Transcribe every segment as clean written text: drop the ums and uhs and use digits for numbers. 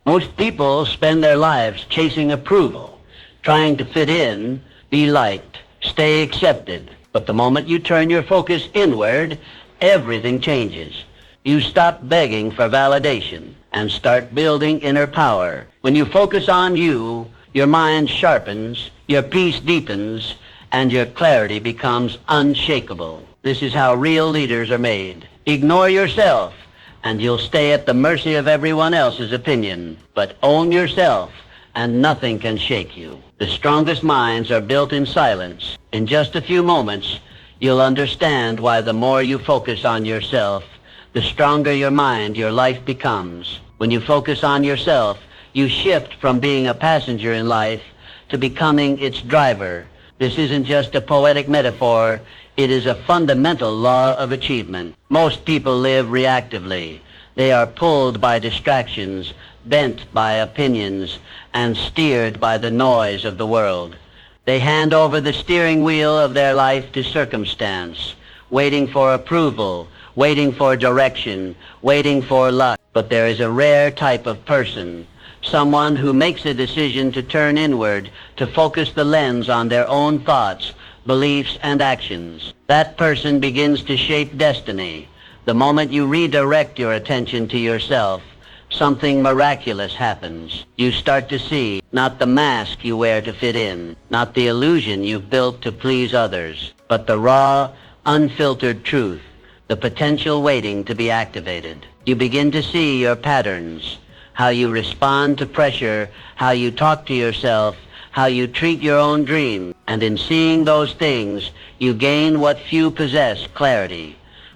Most people spend their lives chasing approval, trying to fit in, be liked, stay accepted. But the moment you turn your focus inward, everything changes. You stop begging for validation and start building inner power. When you focus on you, your mind sharpens, your peace deepens, and your clarity becomes unshakable. This is how real leaders are made. Ignore yourself, and you'll stay at the mercy of everyone else's opinion. But own yourself, and nothing can shake you. The strongest minds are built in silence. In just a few moments, you'll understand why the more you focus on yourself, the stronger your mind, your life becomes. When you focus on yourself, you shift from being a passenger in life to becoming its driver. This isn't just a poetic metaphor. It is a fundamental law of achievement. Most people live reactively. They are pulled by distractions, bent by opinions, and steered by the noise of the world. They hand over the steering wheel of their life to circumstance, waiting for approval, waiting for direction, waiting for luck. But there is a rare type of person, someone who makes a decision to turn inward, to focus the lens on their own thoughts, beliefs, and actions. That person begins to shape destiny. The moment you redirect your attention to yourself, something miraculous happens. You start to see not the mask you wear to fit in, not the illusion you've built to please others, but the raw, unfiltered truth, the potential waiting to be activated. You begin to see your patterns, how you respond to pressure, how you talk to yourself, how you treat your own dream. And in seeing those things, you gain what few possess, clarity.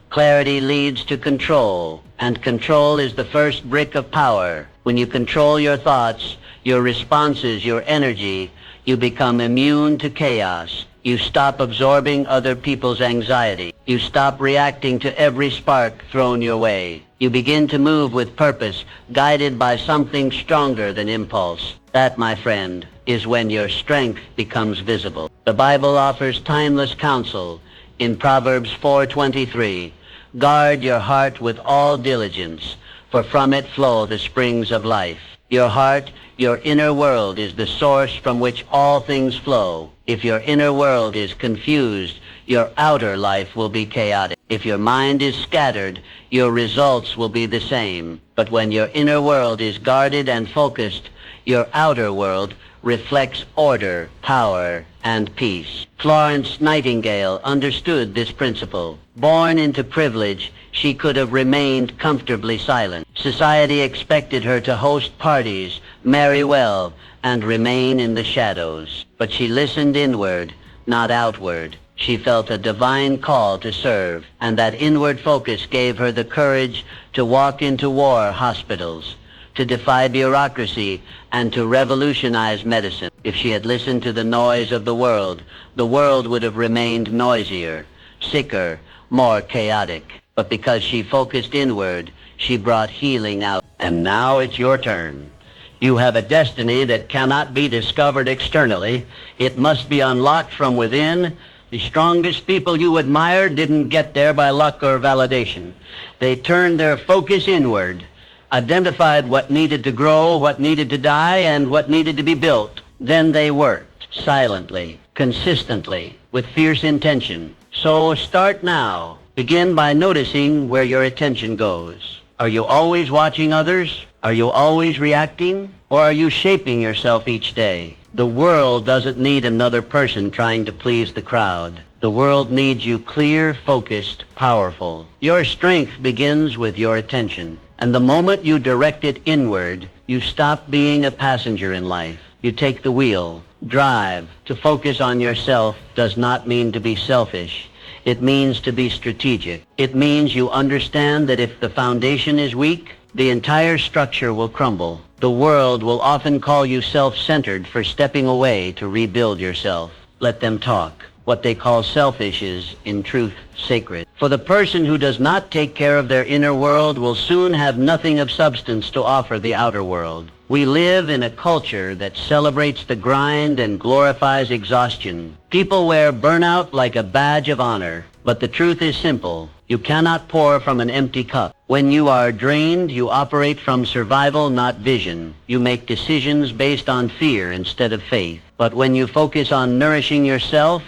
Clarity leads to control, and control is the first brick of power. When you control your thoughts, your responses, your energy, you become immune to chaos. You stop absorbing other people's anxiety. You stop reacting to every spark thrown your way. You begin to move with purpose, guided by something stronger than impulse. That, my friend, is when your strength becomes visible. The Bible offers timeless counsel. In Proverbs 4:23, guard your heart with all diligence, for from it flow the springs of life. Your heart, your inner world, is the source from which all things flow. If your inner world is confused, your outer life will be chaotic. If your mind is scattered, your results will be the same. But when your inner world is guarded and focused, your outer world reflects order, power, and peace. Florence Nightingale understood this principle. Born into privilege, she could have remained comfortably silent. Society expected her to host parties, marry well, and remain in the shadows. But she listened inward, not outward. She felt a divine call to serve, and that inward focus gave her the courage to walk into war hospitals, to defy bureaucracy, and to revolutionize medicine. If she had listened to the noise of the world would have remained noisier, sicker, more chaotic. But because she focused inward, she brought healing out. And now it's your turn. You have a destiny that cannot be discovered externally. It must be unlocked from within. The strongest people you admire didn't get there by luck or validation. They turned their focus inward, identified what needed to grow, what needed to die, and what needed to be built. Then they worked silently, consistently, with fierce intention. So start now. Begin by noticing where your attention goes. Are you always watching others? Are you always reacting? Or are you shaping yourself each day? The world doesn't need another person trying to please the crowd. The world needs you clear, focused, powerful. Your strength begins with your attention. And the moment you direct it inward, you stop being a passenger in life. You take the wheel, drive. To focus on yourself does not mean to be selfish. It means to be strategic. It means you understand that if the foundation is weak, the entire structure will crumble. The world will often call you self-centered for stepping away to rebuild yourself. Let them talk. What they call selfish is, in truth, sacred. For the person who does not take care of their inner world will soon have nothing of substance to offer the outer world. We live in a culture that celebrates the grind and glorifies exhaustion. People wear burnout like a badge of honor. But the truth is simple. You cannot pour from an empty cup. When you are drained, you operate from survival, not vision. You make decisions based on fear instead of faith. But when you focus on nourishing yourself,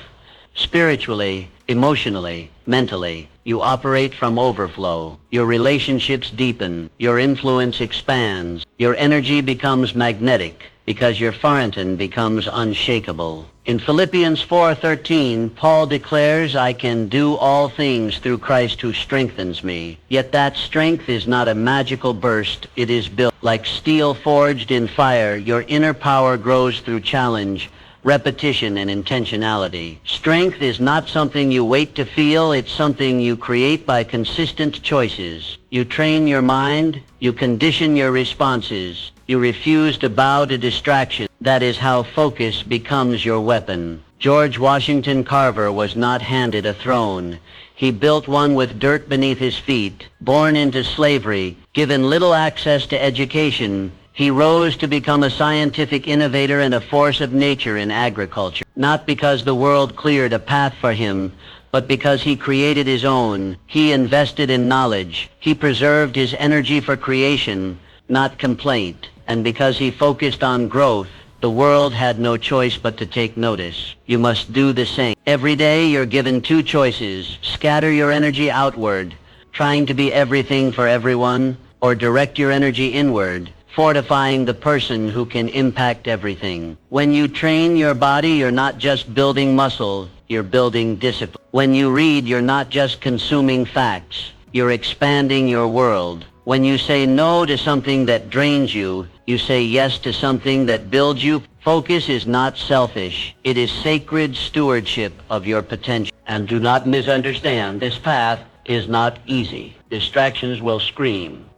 spiritually, emotionally, mentally, you operate from overflow. Your relationships deepen. Your influence expands. Your energy becomes magnetic because your fountain becomes unshakable. In Philippians 4:13, Paul declares, I can do all things through Christ who strengthens me. Yet that strength is not a magical burst. It is built like steel forged in fire. Your inner power grows through challenge, repetition, and intentionality. Strength is not something you wait to feel. It's something you create by consistent choices. You train your mind. You condition your responses. You refuse to bow to distraction. That is how focus becomes your weapon. George Washington Carver was not handed a throne. He built one with dirt beneath his feet. Born into slavery, given little access to education, he rose to become a scientific innovator and a force of nature in agriculture. Not because the world cleared a path for him, but because he created his own. He invested in knowledge. He preserved his energy for creation, not complaint. And because he focused on growth, the world had no choice but to take notice. You must do the same. Every day you're given two choices. Scatter your energy outward, trying to be everything for everyone, or direct your energy inward, fortifying the person who can impact everything. When you train your body, you're not just building muscle, you're building discipline. When you read, you're not just consuming facts, you're expanding your world. When you say no to something that drains you, you say yes to something that builds you. Focus is not selfish. It is sacred stewardship of your potential. And do not misunderstand, this path is not easy. Distractions will scream.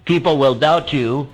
People will doubt you.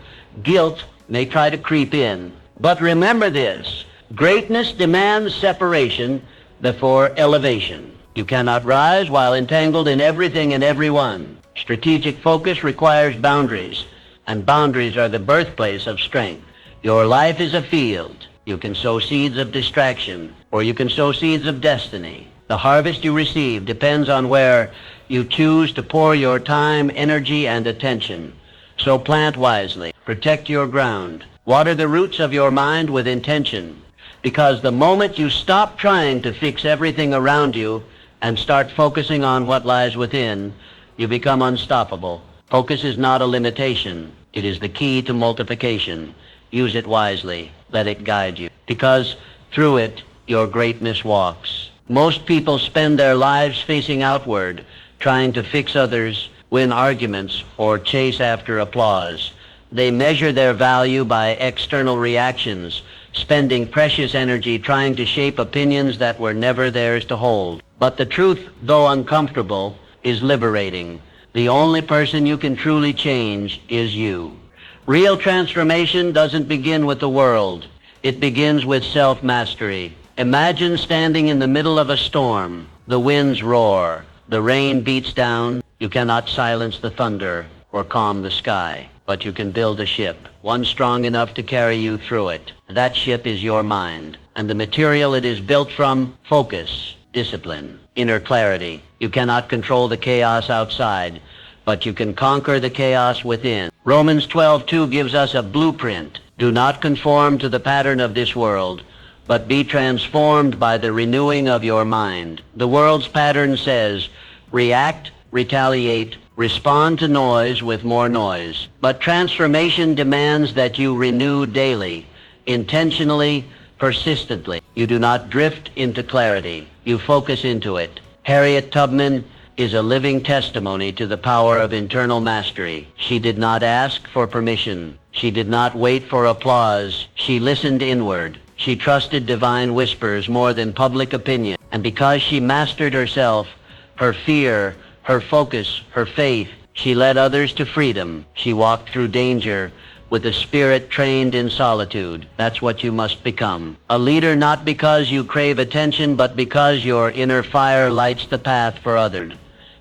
Guilt may try to creep in. But remember this, greatness demands separation before elevation. You cannot rise while entangled in everything and everyone. Strategic focus requires boundaries, and boundaries are the birthplace of strength. Your life is a field. You can sow seeds of distraction, or you can sow seeds of destiny. The harvest you receive depends on where you choose to pour your time, energy, and attention. So plant wisely. Protect your ground. Water the roots of your mind with intention. Because the moment you stop trying to fix everything around you and start focusing on what lies within, you become unstoppable. Focus is not a limitation. It is the key to multiplication. Use it wisely. Let it guide you. Because through it, your greatness walks. Most people spend their lives facing outward, trying to fix others, win arguments, or chase after applause. They measure their value by external reactions, spending precious energy trying to shape opinions that were never theirs to hold. But the truth, though uncomfortable, is liberating. The only person you can truly change is you. Real transformation doesn't begin with the world. It begins with self-mastery. Imagine standing in the middle of a storm. The winds roar. The rain beats down. You cannot silence the thunder or calm the sky, but you can build a ship, one strong enough to carry you through it. That ship is your mind, and the material it is built from: focus, discipline, inner clarity. You cannot control the chaos outside, but you can conquer the chaos within. Romans 12:2 gives us a blueprint. Do not conform to the pattern of this world, but be transformed by the renewing of your mind. The world's pattern says, react, retaliate, respond to noise with more noise. But transformation demands that you renew daily, intentionally, persistently. You do not drift into clarity. You focus into it. Harriet Tubman is a living testimony to the power of internal mastery. She did not ask for permission. She did not wait for applause. She listened inward. She trusted divine whispers more than public opinion. And because she mastered herself, her fear, her focus, her faith, she led others to freedom. She walked through danger with a spirit trained in solitude. That's what you must become. A leader not because you crave attention, but because your inner fire lights the path for others.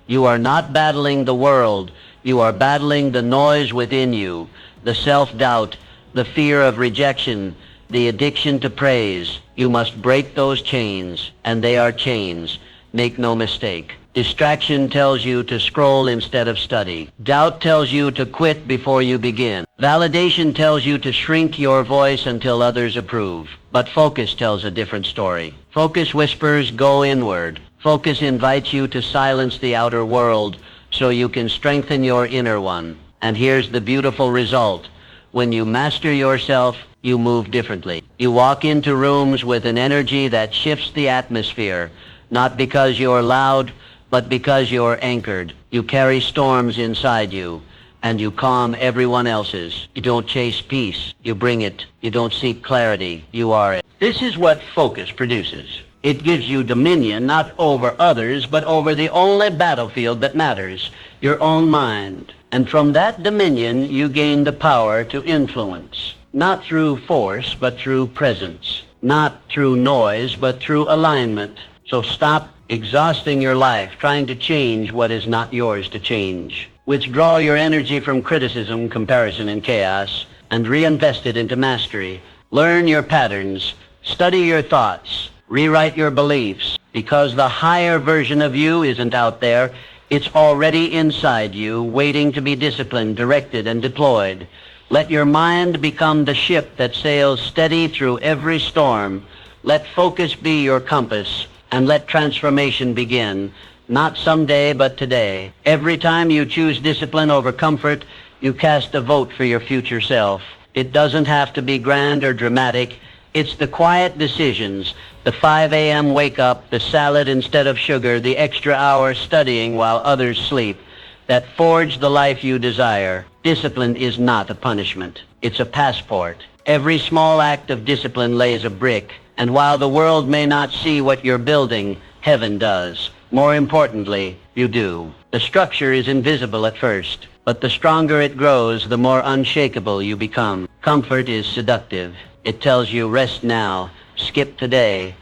You are not battling the world. You are battling the noise within you, the self-doubt, the fear of rejection, the addiction to praise. You must break those chains, and they are chains. Make no mistake. Distraction tells you to scroll instead of study. Doubt tells you to quit before you begin. Validation tells you to shrink your voice until others approve. But focus tells a different story. Focus whispers, go inward. Focus invites you to silence the outer world so you can strengthen your inner one. And here's the beautiful result. When you master yourself, you move differently. You walk into rooms with an energy that shifts the atmosphere, not because you're loud, but because you're anchored. You carry storms inside you, and you calm everyone else's. You don't chase peace, you bring it. You don't seek clarity, you are it. This is what focus produces. It gives you dominion not over others, but over the only battlefield that matters, your own mind. And from that dominion, you gain the power to influence. Not through force, but through presence. Not through noise, but through alignment. So stop exhausting your life trying to change what is not yours to change. Withdraw your energy from criticism, comparison, and chaos, and reinvest it into mastery. Learn your patterns. Study your thoughts. Rewrite your beliefs. Because the higher version of you isn't out there. It's already inside you, waiting to be disciplined, directed, and deployed. Let your mind become the ship that sails steady through every storm. Let focus be your compass, and let transformation begin. Not someday, but today. Every time you choose discipline over comfort, you cast a vote for your future self. It doesn't have to be grand or dramatic. It's the quiet decisions, the 5 a.m. wake up, the salad instead of sugar, the extra hour studying while others sleep, that forge the life you desire. Discipline is not a punishment. It's a passport. Every small act of discipline lays a brick, and while the world may not see what you're building, heaven does. More importantly, you do. The structure is invisible at first, but the stronger it grows, the more unshakable you become. Comfort is seductive. It tells you rest now, skip today,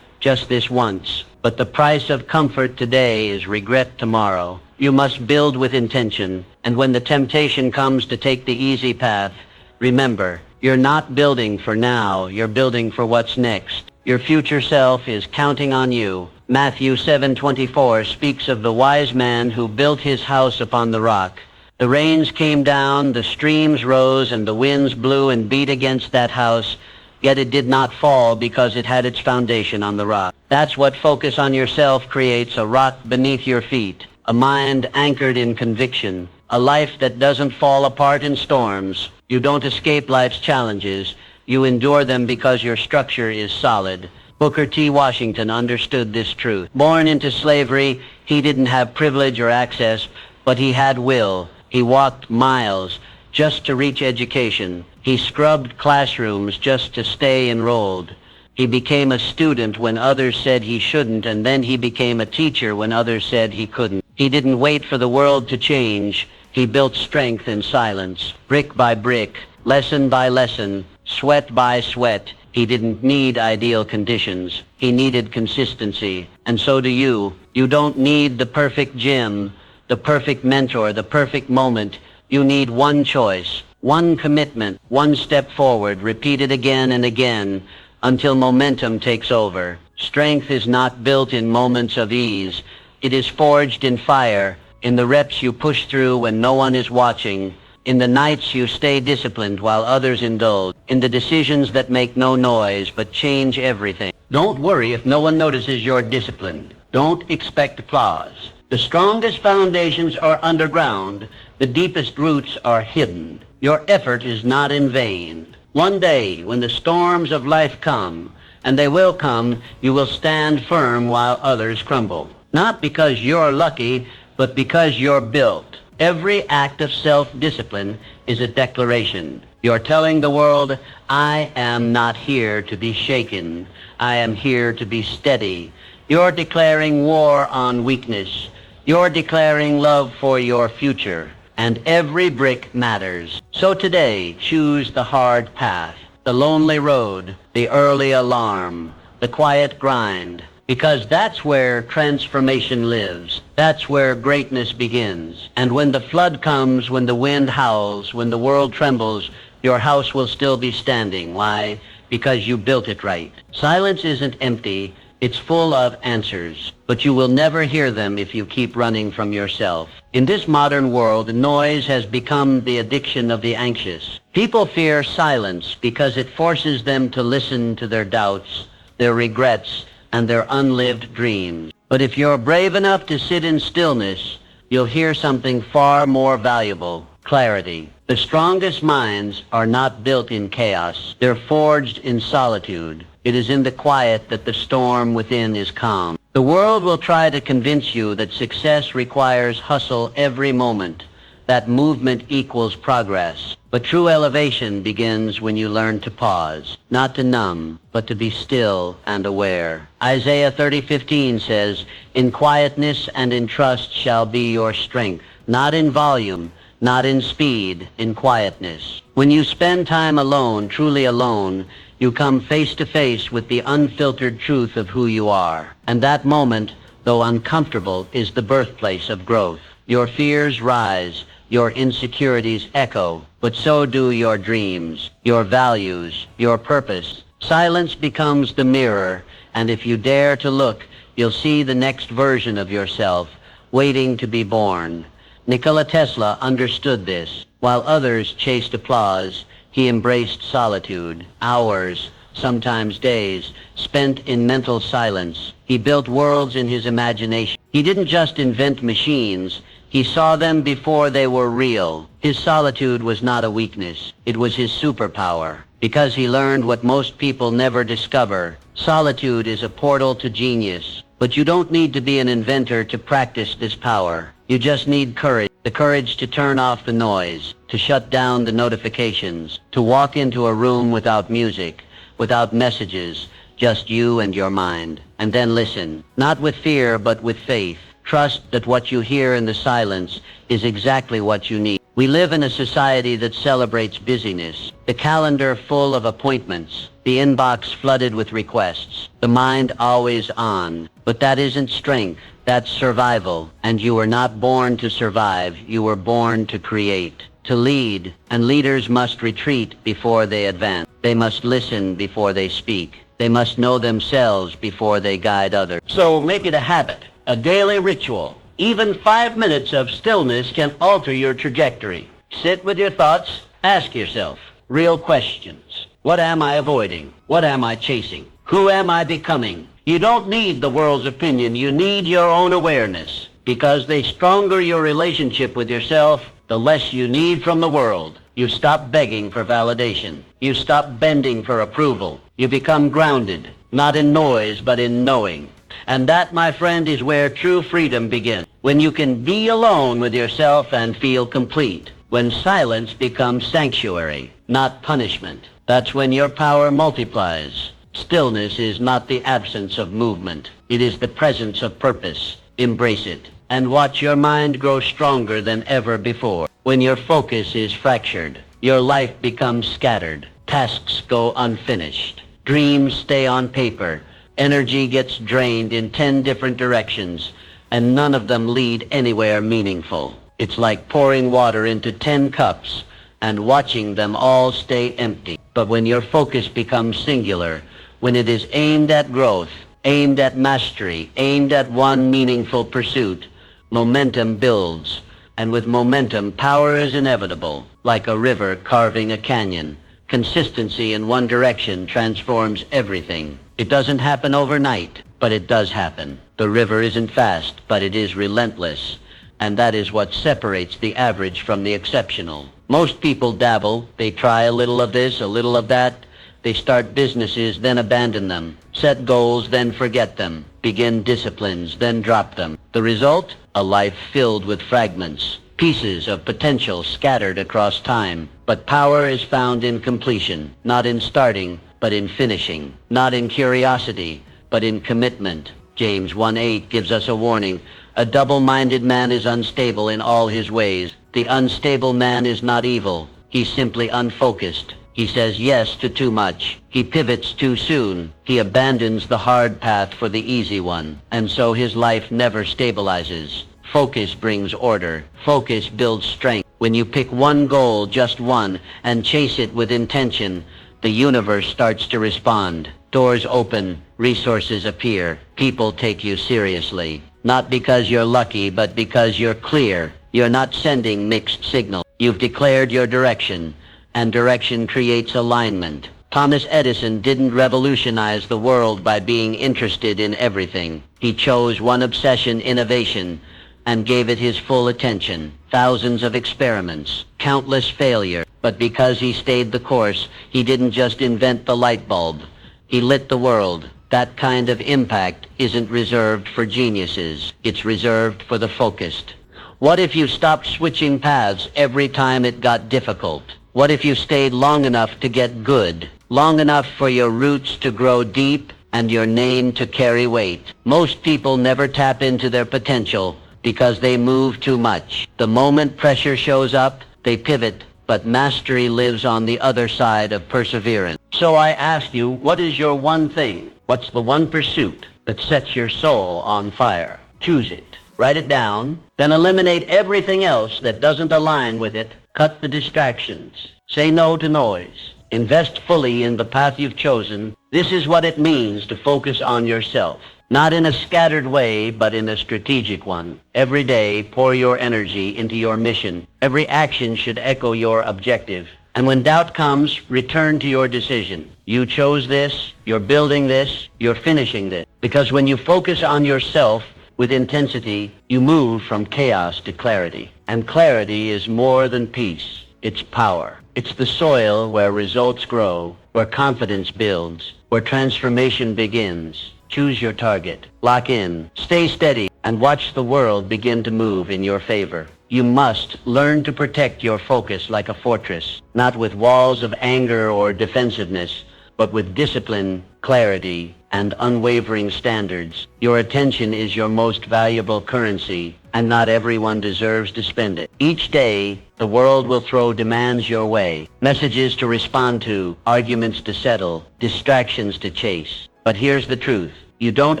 just this once. But the price of comfort today is regret tomorrow. You must build with intention, and when the temptation comes to take the easy path, remember, you're not building for now, you're building for what's next. Your future self is counting on you. Matthew 7:24 speaks of the wise man who built his house upon the rock. The rains came down, the streams rose, and the winds blew and beat against that house, yet it did not fall because it had its foundation on the rock. That's what focus on yourself creates, a rock beneath your feet, a mind anchored in conviction, a life that doesn't fall apart in storms. You don't escape life's challenges. You endure them because your structure is solid. Booker T. Washington understood this truth. Born into slavery, he didn't have privilege or access, but he had will. He walked miles just to reach education. He scrubbed classrooms just to stay enrolled. He became a student when others said he shouldn't, and then he became a teacher when others said he couldn't. He didn't wait for the world to change. He built strength in silence, brick by brick, lesson by lesson, sweat by sweat. He didn't need ideal conditions. He needed consistency. And so do you. You don't need the perfect gym, the perfect mentor, the perfect moment. You need one choice, one commitment, one step forward, repeated again and again until momentum takes over. Strength is not built in moments of ease. It is forged in fire, in the reps you push through when no one is watching, in the nights you stay disciplined while others indulge, in the decisions that make no noise but change everything. Don't worry if no one notices you're disciplined. Don't expect applause. The strongest foundations are underground. The deepest roots are hidden. Your effort is not in vain. One day, when the storms of life come, and they will come, you will stand firm while others crumble. Not because you're lucky, but because you're built. Every act of self-discipline is a declaration. You're telling the world, I am not here to be shaken. I am here to be steady. You're declaring war on weakness. You're declaring love for your future. And every brick matters. So today, choose the hard path, the lonely road, the early alarm, the quiet grind. Because that's where transformation lives. That's where greatness begins. And when the flood comes, when the wind howls, when the world trembles, your house will still be standing. Why? Because you built it right. Silence isn't empty. It's full of answers, but you will never hear them if you keep running from yourself. In this modern world, noise has become the addiction of the anxious. People fear silence because it forces them to listen to their doubts, their regrets, and their unlived dreams. But if you're brave enough to sit in stillness, you'll hear something far more valuable: clarity. The strongest minds are not built in chaos. They're forged in solitude. It is in the quiet that the storm within is calm. The world will try to convince you that success requires hustle every moment, that movement equals progress. But true elevation begins when you learn to pause, not to numb, but to be still and aware. Isaiah 30:15 says, "In quietness and in trust shall be your strength," not in volume, not in speed, in quietness. When you spend time alone, truly alone, you come face to face with the unfiltered truth of who you are. And that moment, though uncomfortable, is the birthplace of growth. Your fears rise, your insecurities echo, but so do your dreams, your values, your purpose. Silence becomes the mirror, and if you dare to look, you'll see the next version of yourself, waiting to be born. Nikola Tesla understood this. While others chased applause, he embraced solitude. Hours, sometimes days, spent in mental silence. He built worlds in his imagination. He didn't just invent machines. He saw them before they were real. His solitude was not a weakness. It was his superpower. Because he learned what most people never discover. Solitude is a portal to genius. But you don't need to be an inventor to practice this power. You just need courage. The courage to turn off the noise, to shut down the notifications, to walk into a room without music, without messages, just you and your mind. And then listen, not with fear, but with faith. Trust that what you hear in the silence is exactly what you need. We live in a society that celebrates busyness, the calendar full of appointments, the inbox flooded with requests, the mind always on. But that isn't strength, that's survival. And you were not born to survive, you were born to create, to lead. And leaders must retreat before they advance. They must listen before they speak. They must know themselves before they guide others. So make it a habit, a daily ritual. Even 5 minutes of stillness can alter your trajectory. Sit with your thoughts, ask yourself real questions. What am I avoiding? What am I chasing? Who am I becoming? You don't need the world's opinion, you need your own awareness. Because the stronger your relationship with yourself, the less you need from the world. You stop begging for validation. You stop bending for approval. You become grounded, not in noise, but in knowing. And that, my friend, is where true freedom begins. When you can be alone with yourself and feel complete. When silence becomes sanctuary, not punishment. That's when your power multiplies. Stillness is not the absence of movement. It is the presence of purpose. Embrace it. And watch your mind grow stronger than ever before. When your focus is fractured, your life becomes scattered. Tasks go unfinished. Dreams stay on paper. Energy gets drained in 10 different directions, and none of them lead anywhere meaningful. It's like pouring water into 10 cups and watching them all stay empty. But when your focus becomes singular, when it is aimed at growth, aimed at mastery, aimed at one meaningful pursuit, momentum builds. And with momentum, power is inevitable, like a river carving a canyon. Consistency in one direction transforms everything. It doesn't happen overnight, but it does happen. The river isn't fast, but it is relentless. And that is what separates the average from the exceptional. Most people dabble. They try a little of this, a little of that. They start businesses, then abandon them. Set goals, then forget them. Begin disciplines, then drop them. The result? A life filled with fragments. Pieces of potential scattered across time. But power is found in completion, not in starting, but in finishing. Not in curiosity, but in commitment. James 1:8 gives us a warning. A double-minded man is unstable in all his ways. The unstable man is not evil. He's simply unfocused. He says yes to too much. He pivots too soon. He abandons the hard path for the easy one. And so his life never stabilizes. Focus brings order. Focus builds strength. When you pick one goal, just one, and chase it with intention, the universe starts to respond. Doors open, resources appear, people take you seriously. Not because you're lucky, but because you're clear. You're not sending mixed signals. You've declared your direction, and direction creates alignment. Thomas Edison didn't revolutionize the world by being interested in everything. He chose one obsession, innovation, and gave it his full attention. Thousands of experiments, countless failure. But because he stayed the course, he didn't just invent the light bulb. He lit the world. That kind of impact isn't reserved for geniuses. It's reserved for the focused. What if you stopped switching paths every time it got difficult? What if you stayed long enough to get good? Long enough for your roots to grow deep and your name to carry weight? Most people never tap into their potential because they move too much. The moment pressure shows up, they pivot, but mastery lives on the other side of perseverance. So I ask you, what is your one thing? What's the one pursuit that sets your soul on fire? Choose it. Write it down. Then eliminate everything else that doesn't align with it. Cut the distractions. Say no to noise. Invest fully in the path you've chosen. This is what it means to focus on yourself. Not in a scattered way, but in a strategic one. Every day, pour your energy into your mission. Every action should echo your objective. And when doubt comes, return to your decision. You chose this, you're building this, you're finishing this. Because when you focus on yourself with intensity, you move from chaos to clarity. And clarity is more than peace. It's power. It's the soil where results grow, where confidence builds, where transformation begins. Choose your target. Lock in. Stay steady. And watch the world begin to move in your favor. You must learn to protect your focus like a fortress, not with walls of anger or defensiveness, but with discipline, clarity, and unwavering standards. Your attention is your most valuable currency, and not everyone deserves to spend it. Each day, the world will throw demands your way, messages to respond to, arguments to settle, distractions to chase. But here's the truth. You don't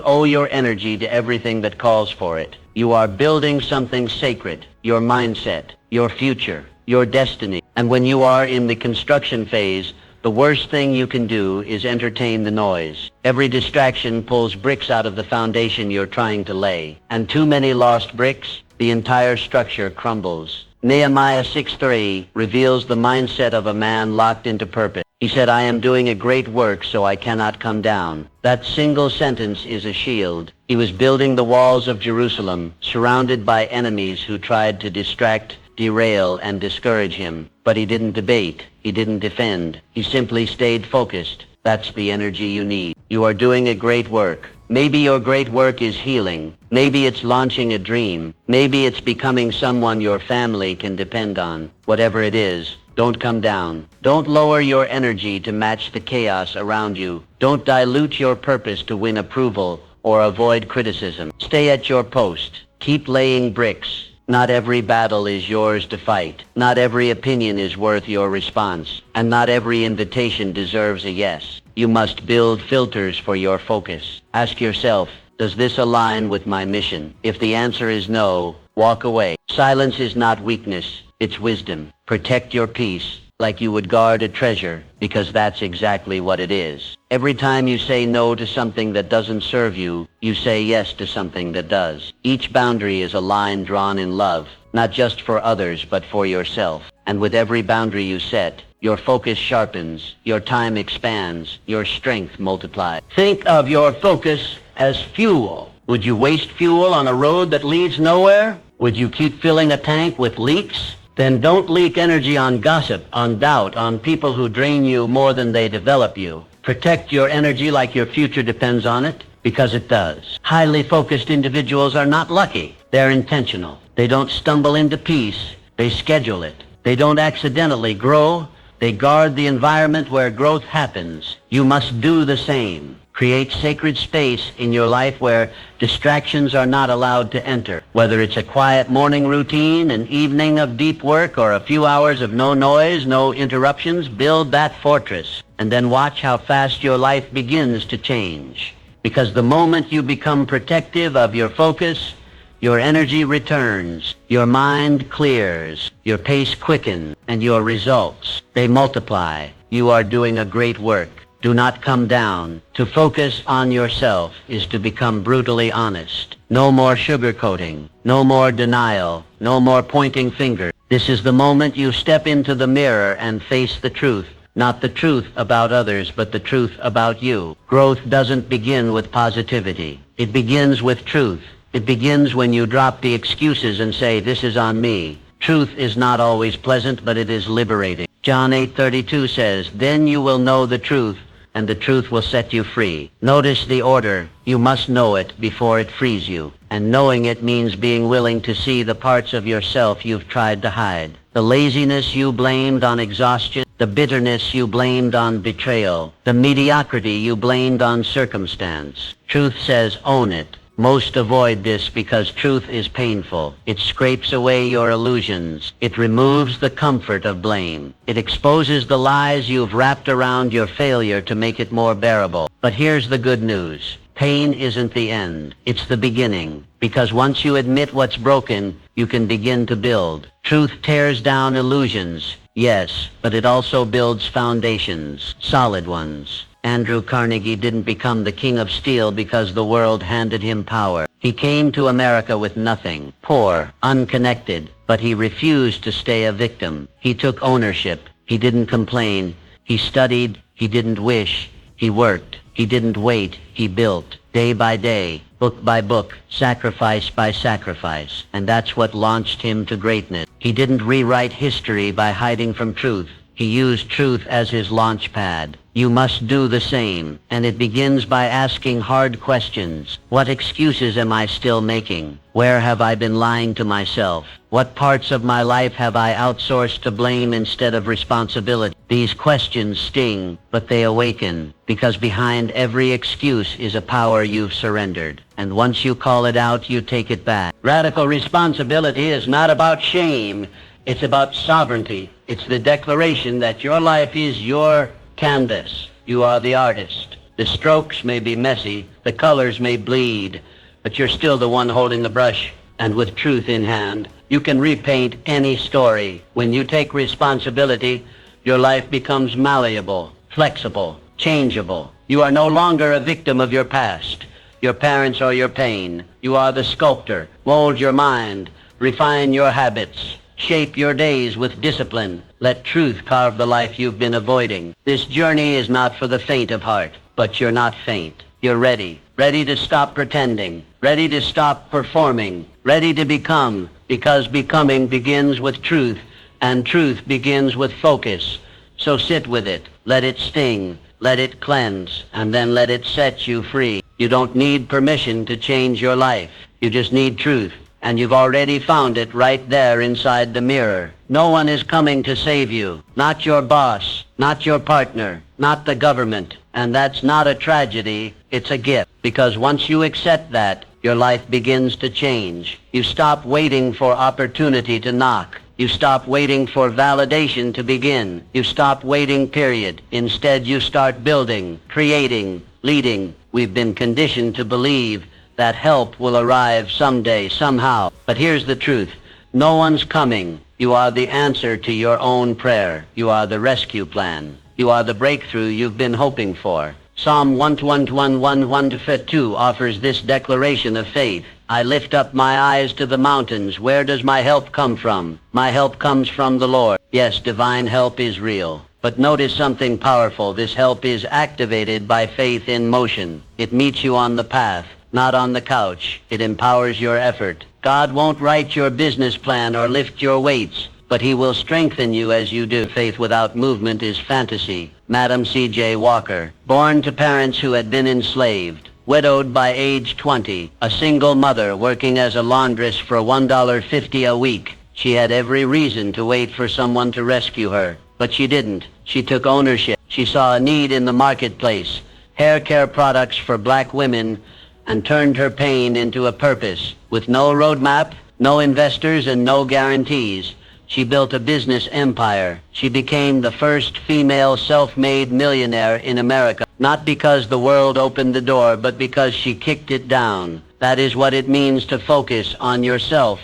owe your energy to everything that calls for it. You are building something sacred, your mindset, your future, your destiny. And when you are in the construction phase, the worst thing you can do is entertain the noise. Every distraction pulls bricks out of the foundation you're trying to lay. And too many lost bricks, the entire structure crumbles. Nehemiah 6:3 reveals the mindset of a man locked into purpose. He said, I am doing a great work, so I cannot come down. That single sentence is a shield. He was building the walls of Jerusalem, surrounded by enemies who tried to distract, derail, and discourage him. But he didn't debate. He didn't defend. He simply stayed focused. That's the energy you need. You are doing a great work. Maybe your great work is healing. Maybe it's launching a dream. Maybe it's becoming someone your family can depend on. Whatever it is, don't come down. Don't lower your energy to match the chaos around you. Don't dilute your purpose to win approval or avoid criticism. Stay at your post. Keep laying bricks. Not every battle is yours to fight. Not every opinion is worth your response. And not every invitation deserves a yes. You must build filters for your focus. Ask yourself, does this align with my mission? If the answer is no, walk away. Silence is not weakness. It's wisdom. Protect your peace like you would guard a treasure, because that's exactly what it is. Every time you say no to something that doesn't serve you, you say yes to something that does. Each boundary is a line drawn in love, not just for others, but for yourself. And with every boundary you set, your focus sharpens, your time expands, your strength multiplies. Think of your focus as fuel. Would you waste fuel on a road that leads nowhere? Would you keep filling a tank with leaks? Then don't leak energy on gossip, on doubt, on people who drain you more than they develop you. Protect your energy like your future depends on it, because it does. Highly focused individuals are not lucky. They're intentional. They don't stumble into peace. They schedule it. They don't accidentally grow. They guard the environment where growth happens. You must do the same. Create sacred space in your life where distractions are not allowed to enter. Whether it's a quiet morning routine, an evening of deep work, or a few hours of no noise, no interruptions, build that fortress. And then watch how fast your life begins to change. Because the moment you become protective of your focus, your energy returns, your mind clears, your pace quickens, and your results, they multiply. You are doing a great work. Do not come down. To focus on yourself is to become brutally honest. No more sugarcoating. No more denial. No more pointing fingers. This is the moment you step into the mirror and face the truth. Not the truth about others, but the truth about you. Growth doesn't begin with positivity. It begins with truth. It begins when you drop the excuses and say, this is on me. Truth is not always pleasant, but it is liberating. John 8:32 says, then you will know the truth, and the truth will set you free. Notice the order. You must know it before it frees you. And knowing it means being willing to see the parts of yourself you've tried to hide. The laziness you blamed on exhaustion, the bitterness you blamed on betrayal, the mediocrity you blamed on circumstance. Truth says own it. Most avoid this because truth is painful. It scrapes away your illusions. It removes the comfort of blame. It exposes the lies you've wrapped around your failure to make it more bearable. But here's the good news. Pain isn't the end. It's the beginning. Because once you admit what's broken, you can begin to build. Truth tears down illusions, yes, but it also builds foundations, solid ones. Andrew Carnegie didn't become the king of steel because the world handed him power. He came to America with nothing, poor, unconnected, but he refused to stay a victim. He took ownership. He didn't complain. He studied. He didn't wish. He worked. He didn't wait. He built. Day by day, book by book, sacrifice by sacrifice. And that's what launched him to greatness. He didn't rewrite history by hiding from truth. He used truth as his launch pad. You must do the same, and it begins by asking hard questions. What excuses am I still making? Where have I been lying to myself? What parts of my life have I outsourced to blame instead of responsibility? These questions sting, but they awaken, because behind every excuse is a power you've surrendered. And once you call it out, you take it back. Radical responsibility is not about shame. It's about sovereignty. It's the declaration that your life is your canvas. You are the artist. The strokes may be messy, the colors may bleed, but you're still the one holding the brush. And with truth in hand, you can repaint any story. When you take responsibility, your life becomes malleable, flexible, changeable. You are no longer a victim of your past, your parents or your pain. You are the sculptor. Mold your mind, refine your habits. Shape your days with discipline. Let truth carve the life you've been avoiding. This journey is not for the faint of heart, but you're not faint. You're ready. Ready to stop pretending. Ready to stop performing. Ready to become, because becoming begins with truth, and truth begins with focus. So sit with it. Let it sting. Let it cleanse, and then let it set you free. You don't need permission to change your life. You just need truth. And you've already found it right there inside the mirror. No one is coming to save you. Not your boss, not your partner, not the government. And that's not a tragedy, it's a gift. Because once you accept that, your life begins to change. You stop waiting for opportunity to knock. You stop waiting for validation to begin. You stop waiting, period. Instead, you start building, creating, leading. We've been conditioned to believe that help will arrive someday, somehow. But here's the truth. No one's coming. You are the answer to your own prayer. You are the rescue plan. You are the breakthrough you've been hoping for. Psalm 121:1-2 offers this declaration of faith. I lift up my eyes to the mountains. Where does my help come from? My help comes from the Lord. Yes, divine help is real. But notice something powerful. This help is activated by faith in motion. It meets you on the path, not on the couch. It empowers your effort. God won't write your business plan or lift your weights, but he will strengthen you as you do. Faith without movement is fantasy. Madam C.J. Walker, born to parents who had been enslaved, widowed by age 20, a single mother working as a laundress for $1.50 a week. She had every reason to wait for someone to rescue her, but she didn't. She took ownership. She saw a need in the marketplace, hair care products for black women, and turned her pain into a purpose. With no roadmap, no investors, and no guarantees, she built a business empire. She became the first female self-made millionaire in America, not because the world opened the door, but because she kicked it down. That is what it means to focus on yourself,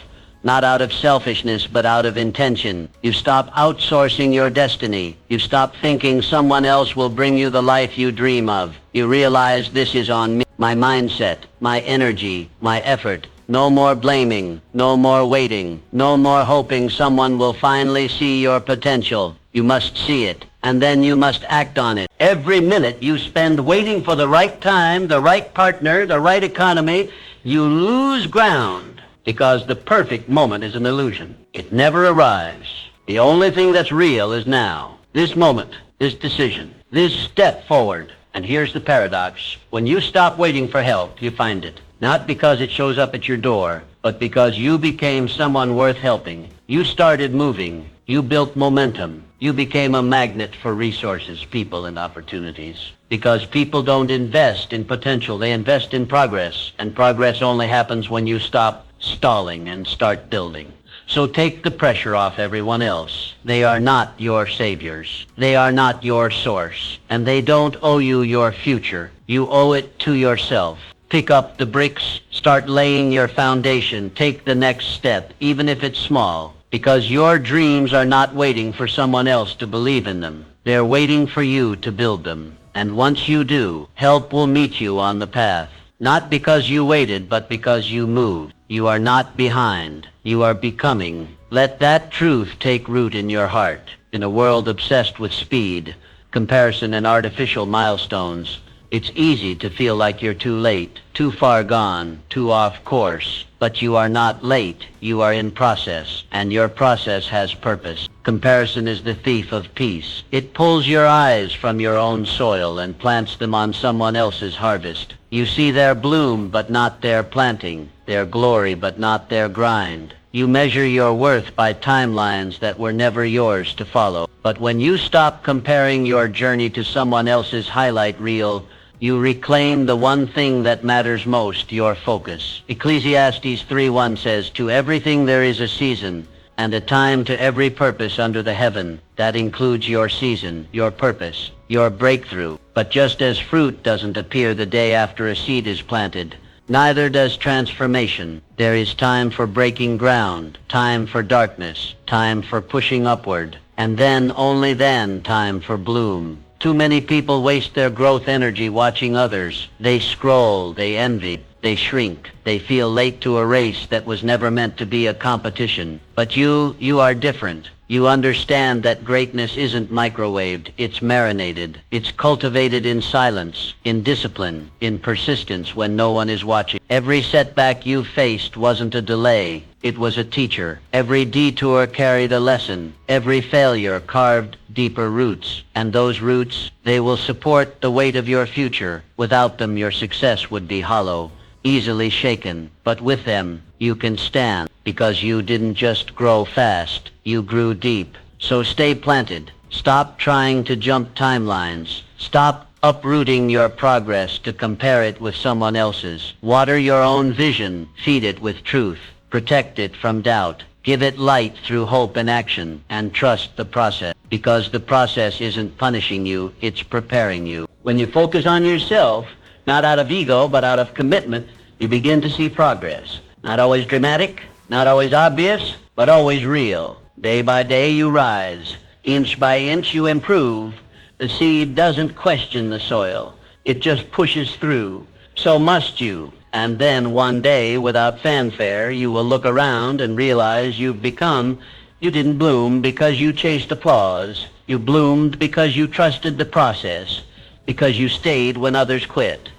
not out of selfishness, but out of intention. You stop outsourcing your destiny. You stop thinking someone else will bring you the life you dream of. You realize this is on me, my mindset, my energy, my effort. No more blaming, no more waiting, no more hoping someone will finally see your potential. You must see it, and then you must act on it. Every minute you spend waiting for the right time, the right partner, the right economy, you lose ground, because the perfect moment is an illusion. It never arrives. The only thing that's real is now. This moment, this decision, this step forward. And here's the paradox. When you stop waiting for help, you find it. Not because it shows up at your door, but because you became someone worth helping. You started moving. You built momentum. You became a magnet for resources, people, and opportunities. Because people don't invest in potential, they invest in progress. And progress only happens when you stop stalling and start building. So take the pressure off everyone else. They are not your saviors. They are not your source. And they don't owe you your future. You owe it to yourself. Pick up the bricks, start laying your foundation, take the next step, even if it's small, because your dreams are not waiting for someone else to believe in them. They're waiting for you to build them. And once you do, help will meet you on the path. Not because you waited, but because you moved. You are not behind. You are becoming. Let that truth take root in your heart. In a world obsessed with speed, comparison, and artificial milestones, it's easy to feel like you're too late, too far gone, too off course. But you are not late. You are in process, and your process has purpose. Comparison is the thief of peace. It pulls your eyes from your own soil and plants them on someone else's harvest. You see their bloom, but not their planting, their glory, but not their grind. You measure your worth by timelines that were never yours to follow. But when you stop comparing your journey to someone else's highlight reel, you reclaim the one thing that matters most, your focus. Ecclesiastes 3:1 says, "To everything there is a season, and a time to every purpose under the heaven." That includes your season, your purpose, your breakthrough. But just as fruit doesn't appear the day after a seed is planted, neither does transformation. There is time for breaking ground, time for darkness, time for pushing upward, and then, only then, time for bloom. Too many people waste their growth energy watching others. They scroll, they envy, they shrink, they feel late to a race that was never meant to be a competition. But you are different. You understand that greatness isn't microwaved, it's marinated. It's cultivated in silence, in discipline, in persistence when no one is watching. Every setback you faced wasn't a delay, it was a teacher. Every detour carried a lesson. Every failure carved deeper roots. And those roots, they will support the weight of your future. Without them, your success would be hollow, easily shaken. But with them, you can stand, because you didn't just grow fast, you grew deep. So stay planted. Stop trying to jump timelines. Stop uprooting your progress to compare it with someone else's. Water your own vision. Feed it with truth. Protect it from doubt. Give it light through hope and action. And trust the process, because the process isn't punishing you, it's preparing you. When you focus on yourself, not out of ego, but out of commitment, you begin to see progress. Not always dramatic, not always obvious, but always real. Day by day you rise. Inch by inch you improve. The seed doesn't question the soil. It just pushes through. So must you. And then one day, without fanfare, you will look around and realize you didn't bloom because you chased applause. You bloomed because you trusted the process, because you stayed when others quit,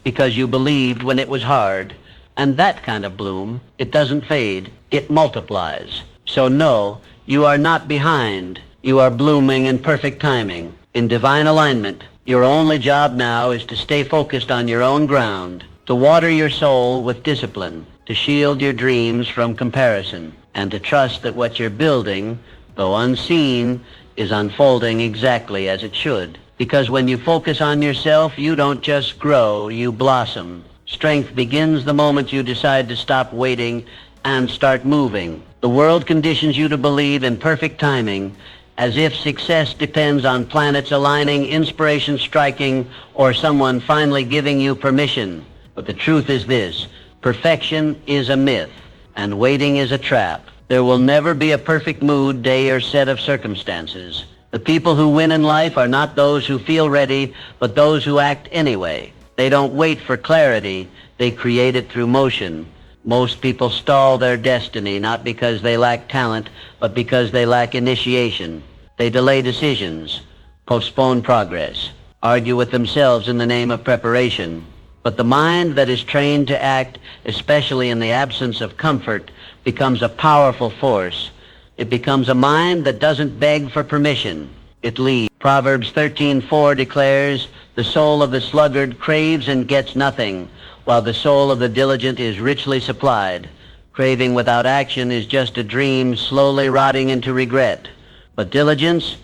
because you believed when it was hard. And that kind of bloom, it doesn't fade, it multiplies. So no, you are not behind. You are blooming in perfect timing, in divine alignment. Your only job now is to stay focused on your own ground, to water your soul with discipline, to shield your dreams from comparison, and to trust that what you're building, though unseen, is unfolding exactly as it should. Because when you focus on yourself, you don't just grow, you blossom. Strength begins the moment you decide to stop waiting and start moving. The world conditions you to believe in perfect timing, as if success depends on planets aligning, inspiration striking, or someone finally giving you permission. But the truth is this: perfection is a myth, and waiting is a trap. There will never be a perfect mood, day, or set of circumstances. The people who win in life are not those who feel ready, but those who act anyway. They don't wait for clarity, they create it through motion. Most people stall their destiny not because they lack talent, but because they lack initiation. They delay decisions, postpone progress, argue with themselves in the name of preparation. But the mind that is trained to act, especially in the absence of comfort, becomes a powerful force. It becomes a mind that doesn't beg for permission. It leads. Proverbs 13:4 declares, "The soul of the sluggard craves and gets nothing, while the soul of the diligent is richly supplied." Craving without action is just a dream slowly rotting into regret. But diligence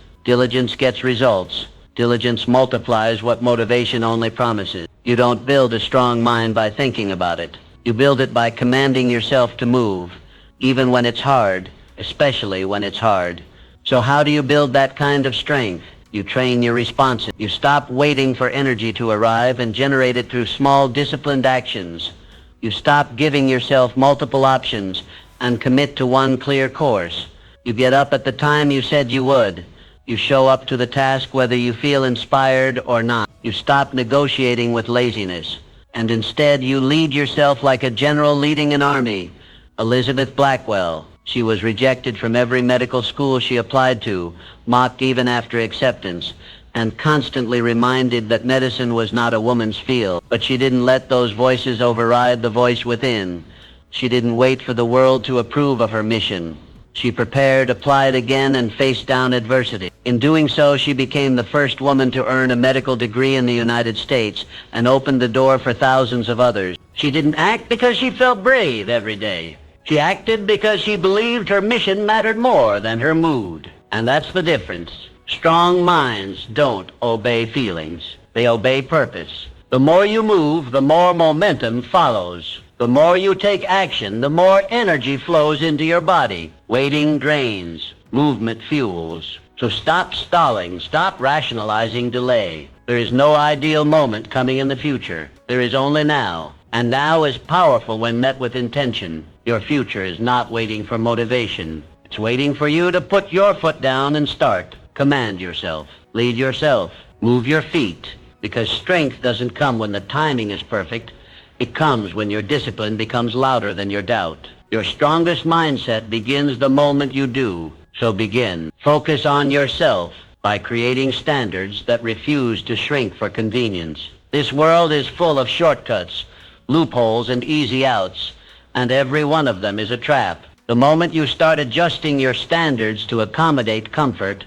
gets results. Diligence multiplies what motivation only promises. You don't build a strong mind by thinking about it. You build it by commanding yourself to move, even when it's hard, especially when it's hard. So how do you build that kind of strength? You train your responses. You stop waiting for energy to arrive and generate it through small, disciplined actions. You stop giving yourself multiple options and commit to one clear course. You get up at the time you said you would. You show up to the task whether you feel inspired or not. You stop negotiating with laziness, and instead you lead yourself like a general leading an army. Elizabeth Blackwell. She was rejected from every medical school she applied to, mocked even after acceptance, and constantly reminded that medicine was not a woman's field. But she didn't let those voices override the voice within. She didn't wait for the world to approve of her mission. She prepared, applied again, and faced down adversity. In doing so, she became the first woman to earn a medical degree in the United States and opened the door for thousands of others. She didn't act because she felt brave every day. She acted because she believed her mission mattered more than her mood. And that's the difference. Strong minds don't obey feelings. They obey purpose. The more you move, the more momentum follows. The more you take action, the more energy flows into your body. Waiting drains. Movement fuels. So stop stalling. Stop rationalizing delay. There is no ideal moment coming in the future. There is only now. And now is powerful when met with intention. Your future is not waiting for motivation. It's waiting for you to put your foot down and start. Command yourself. Lead yourself. Move your feet. Because strength doesn't come when the timing is perfect. It comes when your discipline becomes louder than your doubt. Your strongest mindset begins the moment you do. So begin. Focus on yourself by creating standards that refuse to shrink for convenience. This world is full of shortcuts, loopholes, and easy outs, and every one of them is a trap. The moment you start adjusting your standards to accommodate comfort,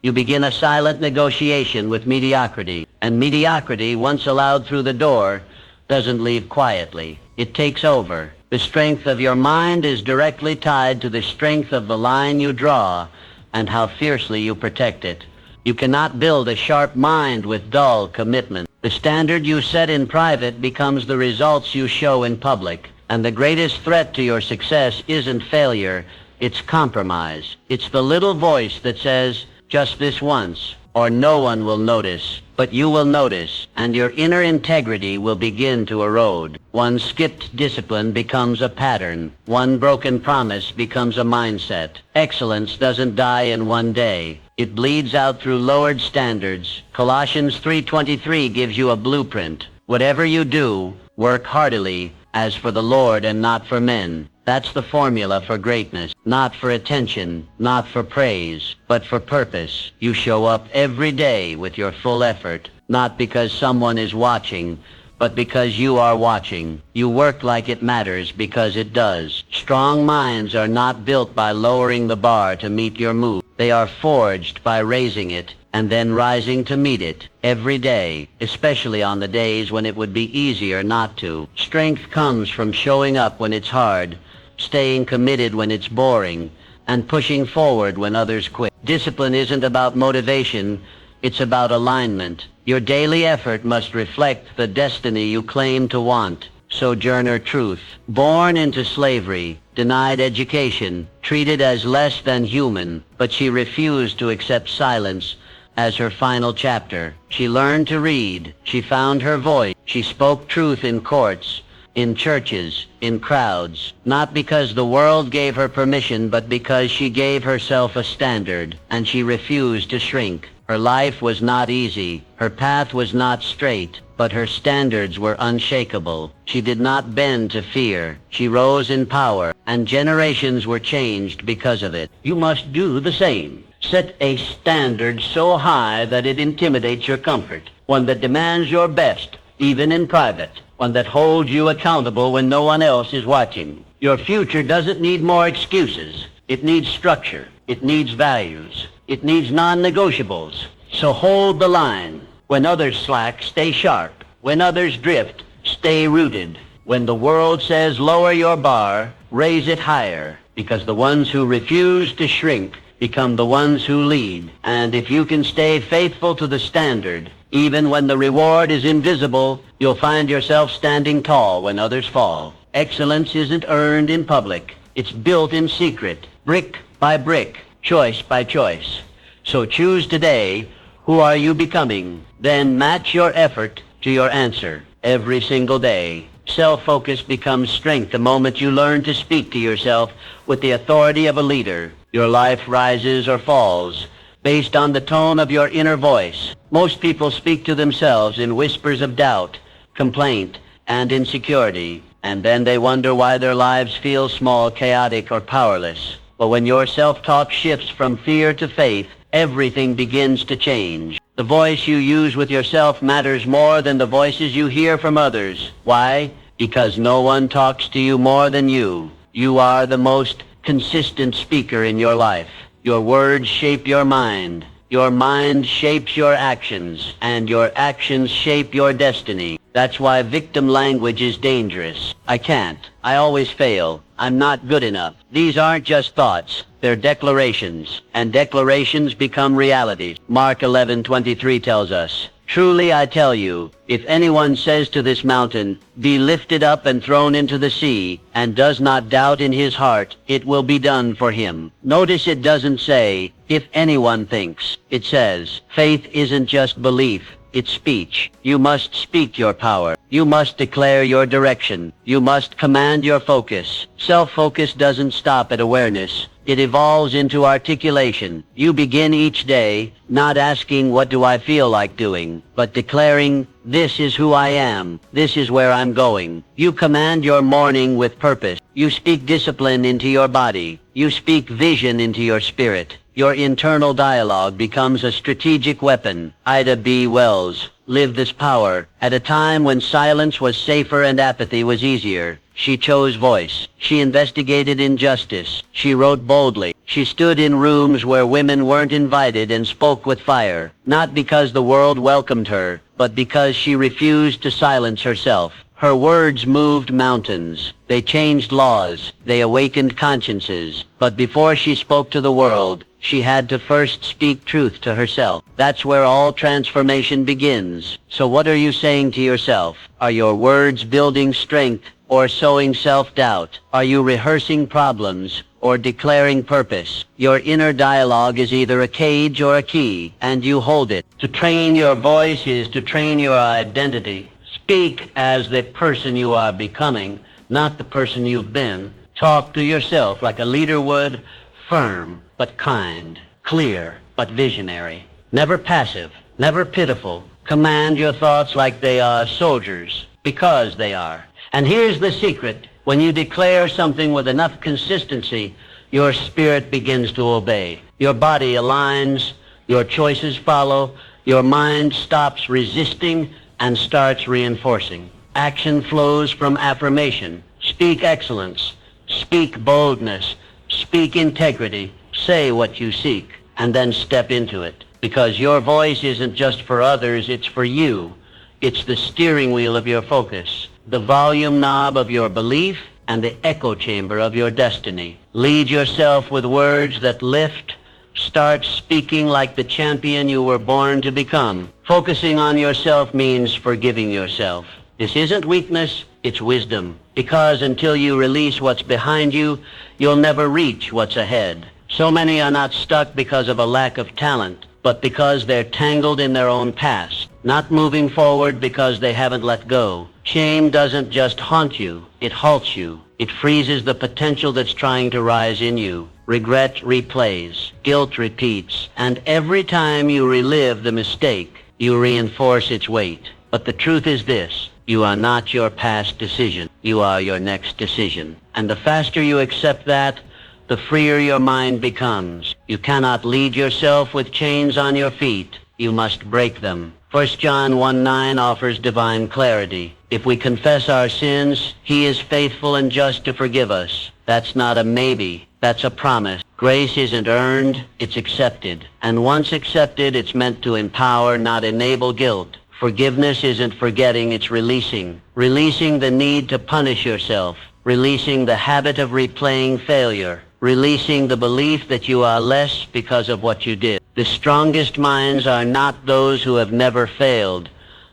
you begin a silent negotiation with mediocrity. And mediocrity, once allowed through the door, doesn't leave quietly. It takes over. The strength of your mind is directly tied to the strength of the line you draw and how fiercely you protect it. You cannot build a sharp mind with dull commitment. The standard you set in private becomes the results you show in public. And the greatest threat to your success isn't failure, it's compromise. It's the little voice that says, just this once, or no one will notice. But you will notice, and your inner integrity will begin to erode. One skipped discipline becomes a pattern. One broken promise becomes a mindset. Excellence doesn't die in one day. It bleeds out through lowered standards. Colossians 3:23 gives you a blueprint. Whatever you do, work heartily, as for the Lord and not for men. That's the formula for greatness. Not for attention, not for praise, but for purpose. You show up every day with your full effort, not because someone is watching, but because you are watching. You work like it matters because it does. Strong minds are not built by lowering the bar to meet your mood. They are forged by raising it and then rising to meet it every day, especially on the days when it would be easier not to. Strength comes from showing up when it's hard, staying committed when it's boring, and pushing forward when others quit. Discipline isn't about motivation, it's about alignment. Your daily effort must reflect the destiny you claim to want. Sojourner Truth, born into slavery, denied education, treated as less than human, but she refused to accept silence as her final chapter. She learned to read. She found her voice. She spoke truth in courts, in churches, in crowds, not because the world gave her permission, but because she gave herself a standard, and she refused to shrink. Her life was not easy, her path was not straight, but her standards were unshakable. She did not bend to fear. She rose in power, and generations were changed because of it. You must do the same. Set a standard so high that it intimidates your comfort, one that demands your best, even in private, one that holds you accountable when no one else is watching. Your future doesn't need more excuses. It needs structure. It needs values. It needs non-negotiables. So hold the line. When others slack, stay sharp. When others drift, stay rooted. When the world says lower your bar, raise it higher, because the ones who refuse to shrink become the ones who lead. And if you can stay faithful to the standard, even when the reward is invisible, you'll find yourself standing tall when others fall. Excellence isn't earned in public. It's built in secret, brick by brick, choice by choice. So choose today, who are you becoming? Then match your effort to your answer every single day. Self-focus becomes strength the moment you learn to speak to yourself with the authority of a leader. Your life rises or falls based on the tone of your inner voice. Most people speak to themselves in whispers of doubt, complaint, and insecurity, and then they wonder why their lives feel small, chaotic, or powerless. But when your self-talk shifts from fear to faith, everything begins to change. The voice you use with yourself matters more than the voices you hear from others. Why? Because no one talks to you more than you. You are the most consistent speaker in your life. Your words shape your mind. Your mind shapes your actions, and your actions shape your destiny. That's why victim language is dangerous. I can't. I always fail. I'm not good enough. These aren't just thoughts. They're declarations, and declarations become realities. Mark 11:23 tells us, "Truly I tell you, if anyone says to this mountain, 'Be lifted up and thrown into the sea,' and does not doubt in his heart, it will be done for him." Notice it doesn't say, "if anyone thinks." It says, faith isn't just belief. It's speech. You must speak your power. You must declare your direction. You must command your focus. Self-focus doesn't stop at awareness. It evolves into articulation. You begin each day not asking, "What do I feel like doing?" but declaring, "This is who I am. This is where I'm going." You command your morning with purpose. You speak discipline into your body. You speak vision into your spirit. Your internal dialogue becomes a strategic weapon. Ida B. Wells lived this power at a time when silence was safer and apathy was easier. She chose voice. She investigated injustice. She wrote boldly. She stood in rooms where women weren't invited and spoke with fire, not because the world welcomed her, but because she refused to silence herself. Her words moved mountains. They changed laws. They awakened consciences. But before she spoke to the world, she had to first speak truth to herself. That's where all transformation begins. So what are you saying to yourself? Are your words building strength or sowing self-doubt? Are you rehearsing problems or declaring purpose? Your inner dialogue is either a cage or a key, and you hold it. To train your voice is to train your identity. Speak as the person you are becoming, not the person you've been. Talk to yourself like a leader would, firm but kind, clear but visionary. Never passive, never pitiful. Command your thoughts like they are soldiers, because they are. And here's the secret. When you declare something with enough consistency, your spirit begins to obey. Your body aligns, your choices follow, your mind stops resisting and starts reinforcing. Action flows from affirmation. Speak excellence. Speak boldness. Speak integrity. Say what you seek, and then step into it. Because your voice isn't just for others, it's for you. It's the steering wheel of your focus, the volume knob of your belief, and the echo chamber of your destiny. Lead yourself with words that lift. Start speaking like the champion you were born to become. Focusing on yourself means forgiving yourself. This isn't weakness, it's wisdom. Because until you release what's behind you, you'll never reach what's ahead. So many are not stuck because of a lack of talent, but because they're tangled in their own past. Not moving forward because they haven't let go. Shame doesn't just haunt you, it halts you. It freezes the potential that's trying to rise in you. Regret replays, guilt repeats, and every time you relive the mistake, you reinforce its weight. But the truth is this: you are not your past decision. You are your next decision. And the faster you accept that, the freer your mind becomes. You cannot lead yourself with chains on your feet. You must break them. 1 John 1:9 offers divine clarity. If we confess our sins, He is faithful and just to forgive us. That's not a maybe. That's a promise. Grace isn't earned, it's accepted. And once accepted, it's meant to empower, not enable guilt. Forgiveness isn't forgetting, it's releasing. Releasing the need to punish yourself. Releasing the habit of replaying failure. Releasing the belief that you are less because of what you did. The strongest minds are not those who have never failed,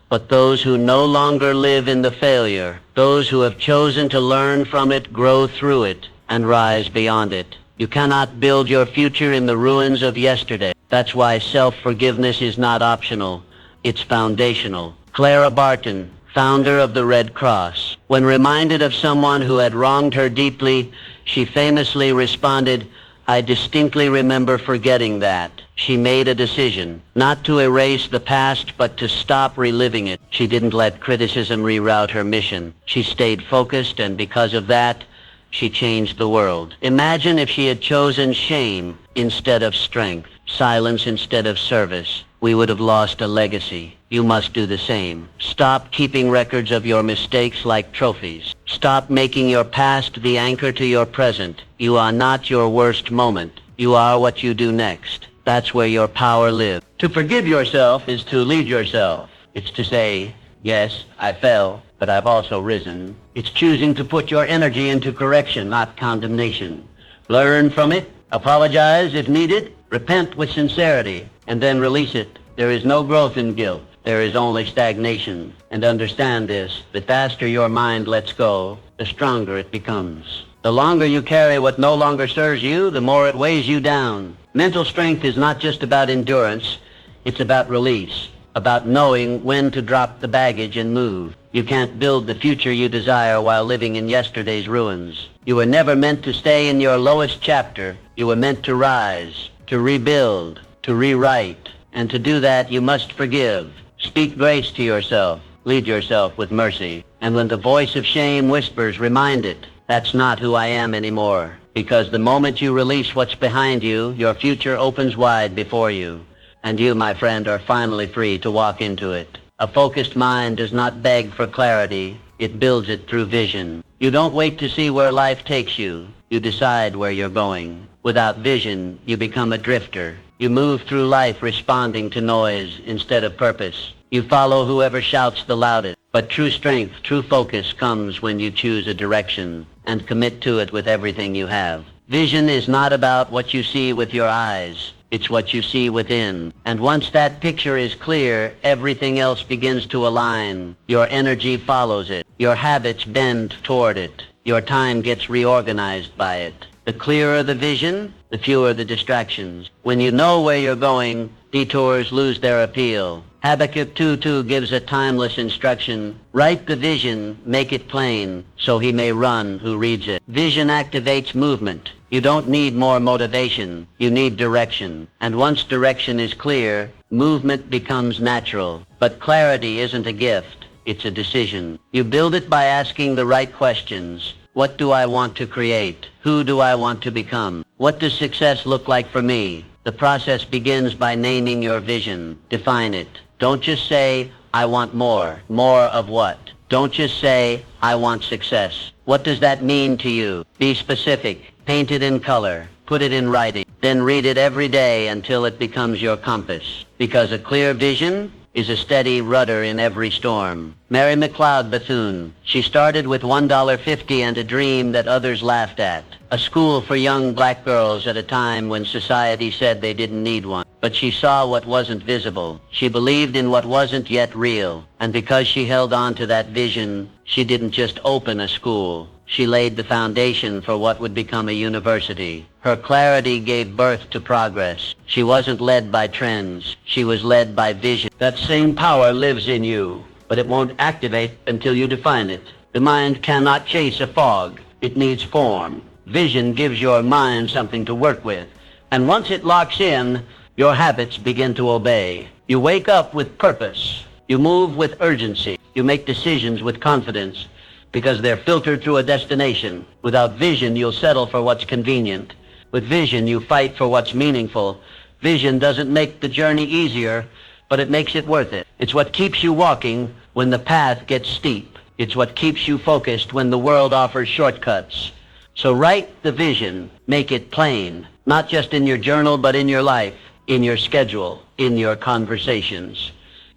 but those who no longer live in the failure. Those who have chosen to learn from it, grow through it, and rise beyond it. You cannot build your future in the ruins of yesterday. That's why self-forgiveness is not optional. It's foundational. Clara Barton, founder of the Red Cross, when reminded of someone who had wronged her deeply, she famously responded, "I distinctly remember forgetting that." She made a decision, not to erase the past, but to stop reliving it. She didn't let criticism reroute her mission. She stayed focused, and because of that, she changed the world. Imagine if she had chosen shame instead of strength, silence instead of service. We would have lost a legacy. You must do the same. Stop keeping records of your mistakes like trophies. Stop making your past the anchor to your present. You are not your worst moment. You are what you do next. That's where your power lives. To forgive yourself is to lead yourself. It's to say, yes, I fell, but I've also risen. It's choosing to put your energy into correction, not condemnation. Learn from it, apologize if needed, repent with sincerity, and then release it. There is no growth in guilt. There is only stagnation. And understand this: the faster your mind lets go, the stronger it becomes. The longer you carry what no longer serves you, the more it weighs you down. Mental strength is not just about endurance. It's about release, about knowing when to drop the baggage and move. You can't build the future you desire while living in yesterday's ruins. You were never meant to stay in your lowest chapter. You were meant to rise, to rebuild, to rewrite. And to do that, you must forgive. Speak grace to yourself. Lead yourself with mercy. And when the voice of shame whispers, remind it, that's not who I am anymore. Because the moment you release what's behind you, your future opens wide before you. And you, my friend, are finally free to walk into it. A focused mind does not beg for clarity. It builds it through vision. You don't wait to see where life takes you. You decide where you're going. Without vision, you become a drifter. You move through life responding to noise instead of purpose. You follow whoever shouts the loudest. But true strength, true focus comes when you choose a direction and commit to it with everything you have. Vision is not about what you see with your eyes. It's what you see within. And once that picture is clear, everything else begins to align. Your energy follows it. Your habits bend toward it. Your time gets reorganized by it. The clearer the vision, the fewer the distractions. When you know where you're going, detours lose their appeal. Habakkuk 2:2 gives a timeless instruction. Write the vision, make it plain, so he may run who reads it. Vision activates movement. You don't need more motivation. You need direction. And once direction is clear, movement becomes natural. But clarity isn't a gift. It's a decision. You build it by asking the right questions. What do I want to create? Who do I want to become? What does success look like for me? The process begins by naming your vision. Define it. Don't just say, I want more. More of what? Don't just say, I want success. What does that mean to you? Be specific. Paint it in color. Put it in writing. Then read it every day until it becomes your compass. Because a clear vision is a steady rudder in every storm. Mary McLeod Bethune. She started with $1.50 and a dream that others laughed at. A school for young black girls at a time when society said they didn't need one. But she saw what wasn't visible. She believed in what wasn't yet real. And because she held on to that vision, she didn't just open a school. She laid the foundation for what would become a university. Her clarity gave birth to progress. She wasn't led by trends. She was led by vision. That same power lives in you. but it won't activate until you define it. The mind cannot chase a fog. It needs form. Vision gives your mind something to work with. And once it locks in, your habits begin to obey. You wake up with purpose. You move with urgency. You make decisions with confidence because they're filtered through a destination. Without vision, you'll settle for what's convenient. With vision, you fight for what's meaningful. Vision doesn't make the journey easier, but it makes it worth it. It's what keeps you walking when the path gets steep. It's what keeps you focused when the world offers shortcuts. So write the vision, make it plain, not just in your journal, but in your life, in your schedule, in your conversations,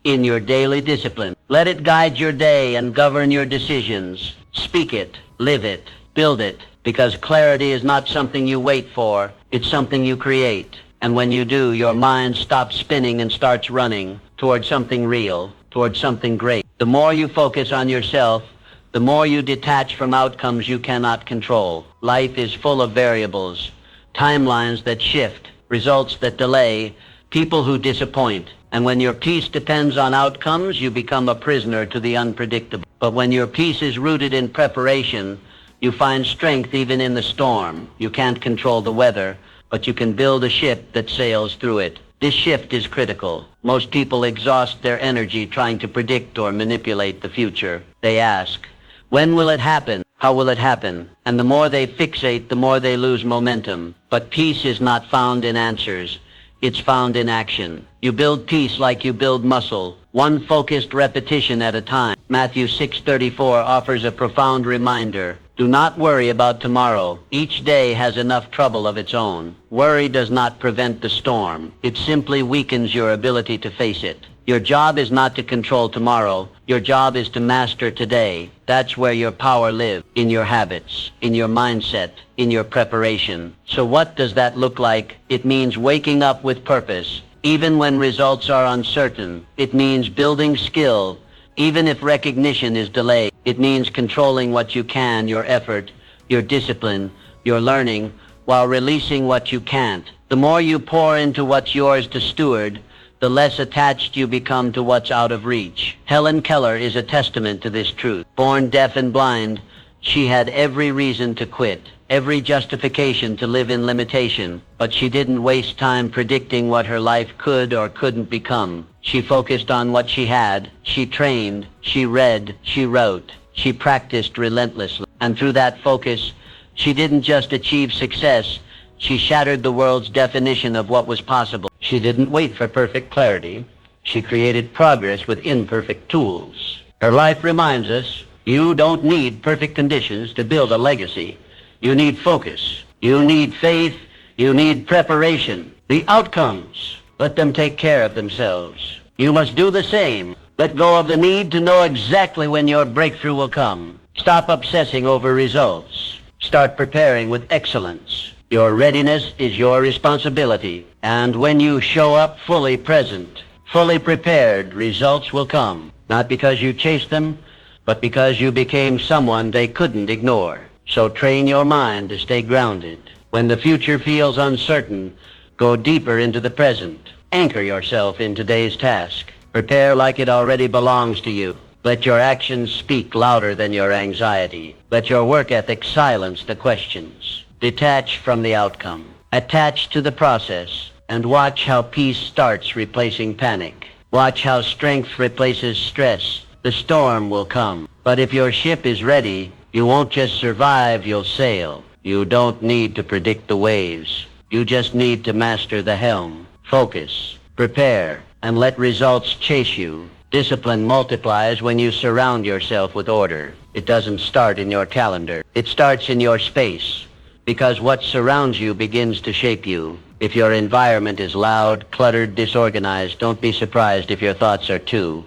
in your daily discipline. Let it guide your day and govern your decisions. Speak it, live it, build it, because clarity is not something you wait for, it's something you create. And when you do, your mind stops spinning and starts running towards something real, towards something great. The more you focus on yourself, the more you detach from outcomes you cannot control. Life is full of variables, timelines that shift, results that delay, people who disappoint. And when your peace depends on outcomes, you become a prisoner to the unpredictable. But when your peace is rooted in preparation, you find strength even in the storm. You can't control the weather, but you can build a ship that sails through it. This shift is critical. Most people exhaust their energy trying to predict or manipulate the future. They ask, when will it happen? How will it happen? And the more they fixate, the more they lose momentum. But peace is not found in answers. It's found in action. You build peace like you build muscle, one focused repetition at a time. Matthew 6:34 offers a profound reminder. Do not worry about tomorrow. Each day has enough trouble of its own. Worry does not prevent the storm. It simply weakens your ability to face it. Your job is not to control tomorrow. Your job is to master today. That's where your power lives, in your habits, in your mindset, in your preparation. So what does that look like? It means waking up with purpose, even when results are uncertain. It means building skill, even if recognition is delayed. It means controlling what you can, your effort, your discipline, your learning, while releasing what you can't. The more you pour into what's yours to steward, the less attached you become to what's out of reach. Helen Keller is a testament to this truth. Born deaf and blind, she had every reason to quit, every justification to live in limitation, but she didn't waste time predicting what her life could or couldn't become. She focused on what she had. She trained, she read, she wrote, she practiced relentlessly. And through that focus, she didn't just achieve success, she shattered the world's definition of what was possible. She didn't wait for perfect clarity. She created progress with imperfect tools. Her life reminds us, you don't need perfect conditions to build a legacy. You need focus. You need faith. You need preparation. The outcomes, let them take care of themselves. You must do the same. Let go of the need to know exactly when your breakthrough will come. Stop obsessing over results. Start preparing with excellence. Your readiness is your responsibility. And when you show up fully present, fully prepared, results will come. Not because you chased them, but because you became someone they couldn't ignore. So train your mind to stay grounded. When the future feels uncertain, go deeper into the present. Anchor yourself in today's task. Prepare like it already belongs to you. Let your actions speak louder than your anxiety. Let your work ethic silence the questions. Detach from the outcome. Attach to the process. And watch how peace starts replacing panic. Watch how strength replaces stress. The storm will come. But if your ship is ready, you won't just survive, you'll sail. You don't need to predict the waves. You just need to master the helm. Focus, prepare, and let results chase you. Discipline multiplies when you surround yourself with order. It doesn't start in your calendar. It starts in your space. Because what surrounds you begins to shape you. If your environment is loud, cluttered, disorganized, don't be surprised if your thoughts are too.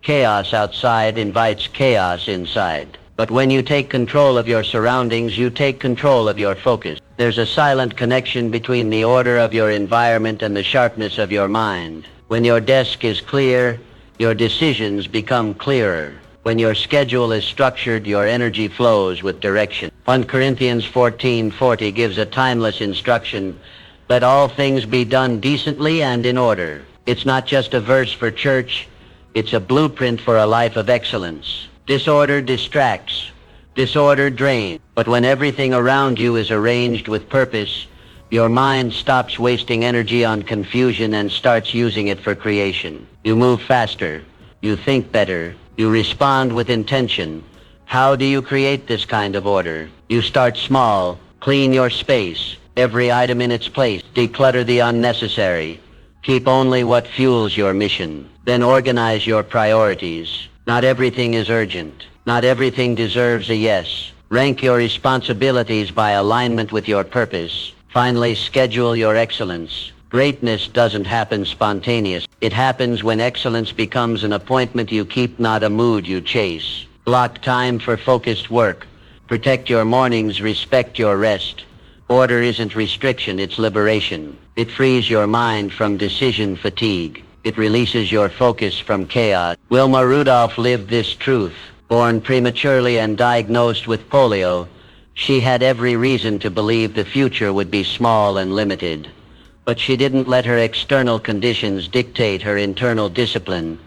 Chaos outside invites chaos inside. But when you take control of your surroundings, you take control of your focus. There's a silent connection between the order of your environment and the sharpness of your mind. When your desk is clear, your decisions become clearer. When your schedule is structured, your energy flows with direction. 1 Corinthians 14:40 gives a timeless instruction. Let all things be done decently and in order. It's not just a verse for church. It's a blueprint for a life of excellence. Disorder distracts. Disorder drains. But when everything around you is arranged with purpose, your mind stops wasting energy on confusion and starts using it for creation. You move faster. You think better. You respond with intention. How do you create this kind of order? You start small. Clean your space. Every item in its place. Declutter the unnecessary. Keep only what fuels your mission. Then organize your priorities. Not everything is urgent. Not everything deserves a yes. Rank your responsibilities by alignment with your purpose. Finally, schedule your excellence. Greatness doesn't happen spontaneous. It happens when excellence becomes an appointment you keep, not a mood you chase. Block time for focused work. Protect your mornings, respect your rest. Order isn't restriction, it's liberation. It frees your mind from decision fatigue. It releases your focus from chaos. Wilma Rudolph lived this truth. Born prematurely and diagnosed with polio, she had every reason to believe the future would be small and limited. But she didn't let her external conditions dictate her internal discipline.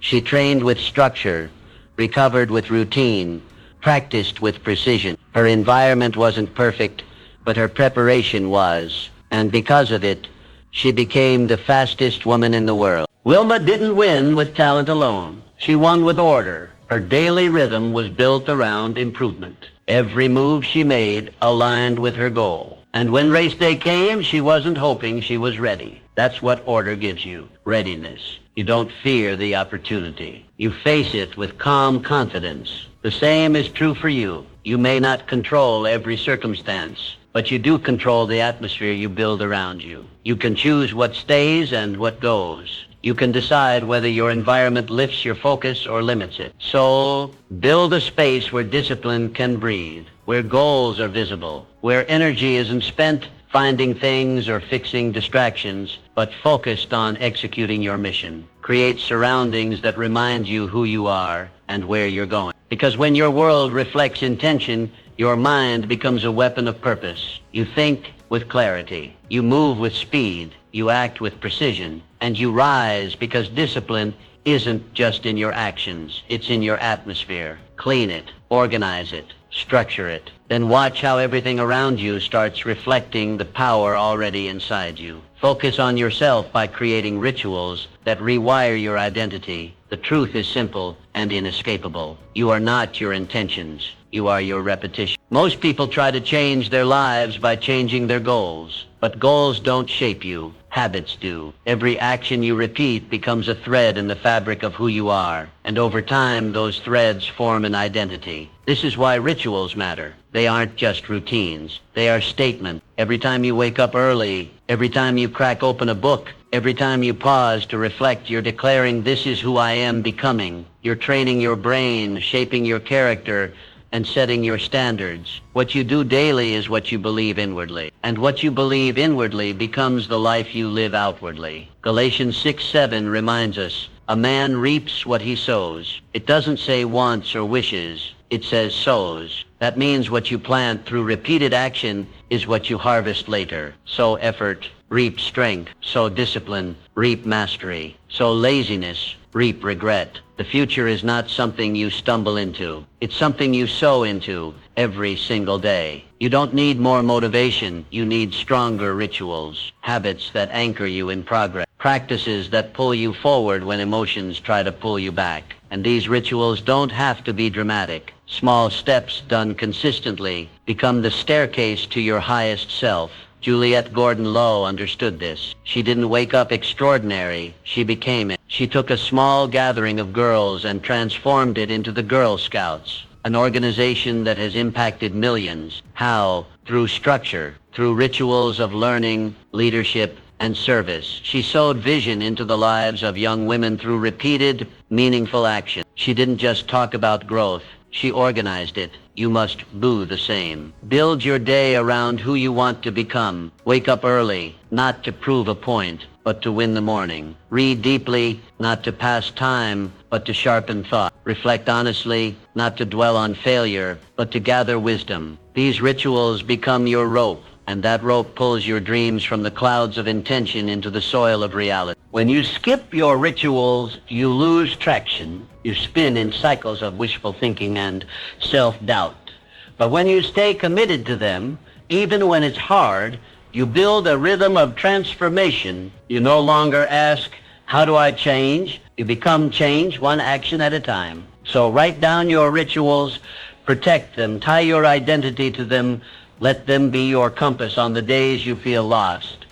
She trained with structure, recovered with routine, practiced with precision. Her environment wasn't perfect, but her preparation was. And because of it, she became the fastest woman in the world. Wilma didn't win with talent alone. She won with order. Her daily rhythm was built around improvement. Every move she made aligned with her goal. And when race day came, she wasn't hoping, she was ready. That's what order gives you, readiness. You don't fear the opportunity. You face it with calm confidence. The same is true for you. You may not control every circumstance, but you do control the atmosphere you build around you. You can choose what stays and what goes. You can decide whether your environment lifts your focus or limits it. So, build a space where discipline can breathe, where goals are visible, where energy isn't spent finding things or fixing distractions, but focused on executing your mission. Create surroundings that remind you who you are and where you're going. Because when your world reflects intention, your mind becomes a weapon of purpose. You think with clarity. You move with speed. You act with precision. And you rise because discipline isn't just in your actions. It's in your atmosphere. Clean it. Organize it. Structure it. Then watch how everything around you starts reflecting the power already inside you. Focus on yourself by creating rituals that rewire your identity. The truth is simple and inescapable. You are not your intentions. You are your repetition. Most people try to change their lives by changing their goals. But goals don't shape you. Habits do. Every action you repeat becomes a thread in the fabric of who you are. And over time, those threads form an identity. This is why rituals matter. They aren't just routines. They are statements. Every time you wake up early, every time you crack open a book, every time you pause to reflect, you're declaring, this is who I am becoming. You're training your brain, shaping your character, and setting your standards. What you do daily is what you believe inwardly. And what you believe inwardly becomes the life you live outwardly. Galatians 6:7 reminds us, a man reaps what he sows. It doesn't say wants or wishes. It says sows. That means what you plant through repeated action is what you harvest later. Sow effort, reap strength. Sow discipline, reap mastery. Sow laziness, reap regret. The future is not something you stumble into. It's something you sow into every single day. You don't need more motivation. You need stronger rituals, habits that anchor you in progress, practices that pull you forward when emotions try to pull you back. And these rituals don't have to be dramatic. Small steps done consistently become the staircase to your highest self. Juliette Gordon Low understood this. She didn't wake up extraordinary. She became it. She took a small gathering of girls and transformed it into the Girl Scouts, an organization that has impacted millions. How? Through structure, through rituals of learning, leadership, and service. She sowed vision into the lives of young women through repeated, meaningful action. She didn't just talk about growth. She organized it. You must do the same. Build your day around who you want to become. Wake up early, not to prove a point, but to win the morning. Read deeply, not to pass time, but to sharpen thought. Reflect honestly, not to dwell on failure, but to gather wisdom. These rituals become your rope, and that rope pulls your dreams from the clouds of intention into the soil of reality. When you skip your rituals, you lose traction. You spin in cycles of wishful thinking and self-doubt. But when you stay committed to them, even when it's hard, you build a rhythm of transformation. You no longer ask, how do I change? You become change one action at a time. So write down your rituals, protect them, tie your identity to them, let them be your compass on the days you feel lost.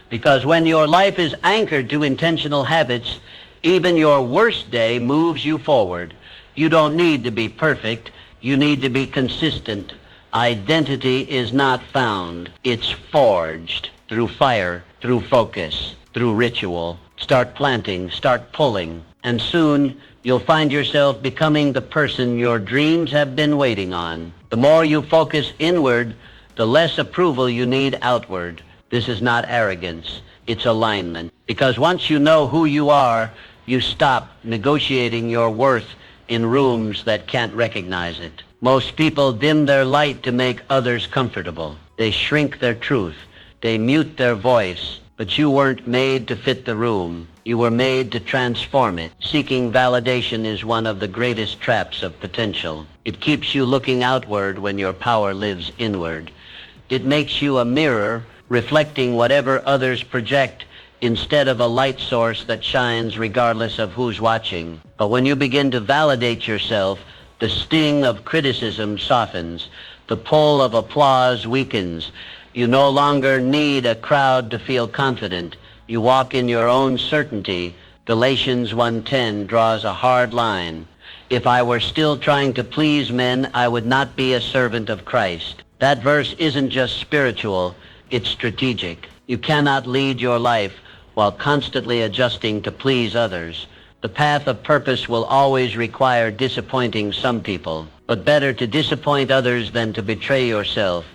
Because when your life is anchored to intentional habits, even your worst day moves you forward. You don't need to be perfect. You need to be consistent. Identity is not found. It's forged through fire, through focus, through ritual. Start planting, start pulling, and soon you'll find yourself becoming the person your dreams have been waiting on. The more you focus inward, the less approval you need outward. This is not arrogance. It's alignment. Because once you know who you are, you stop negotiating your worth in rooms that can't recognize it. Most people dim their light to make others comfortable. They shrink their truth. They mute their voice. But you weren't made to fit the room. You were made to transform it. Seeking validation is one of the greatest traps of potential. It keeps you looking outward when your power lives inward. It makes you a mirror reflecting whatever others project instead of a light source that shines regardless of who's watching. But when you begin to validate yourself, the sting of criticism softens. The pull of applause weakens. You no longer need a crowd to feel confident. You walk in your own certainty. Galatians 1:10 draws a hard line. If I were still trying to please men, I would not be a servant of Christ. That verse isn't just spiritual, it's strategic. You cannot lead your life while constantly adjusting to please others. The path of purpose will always require disappointing some people, but better to disappoint others than to betray yourself.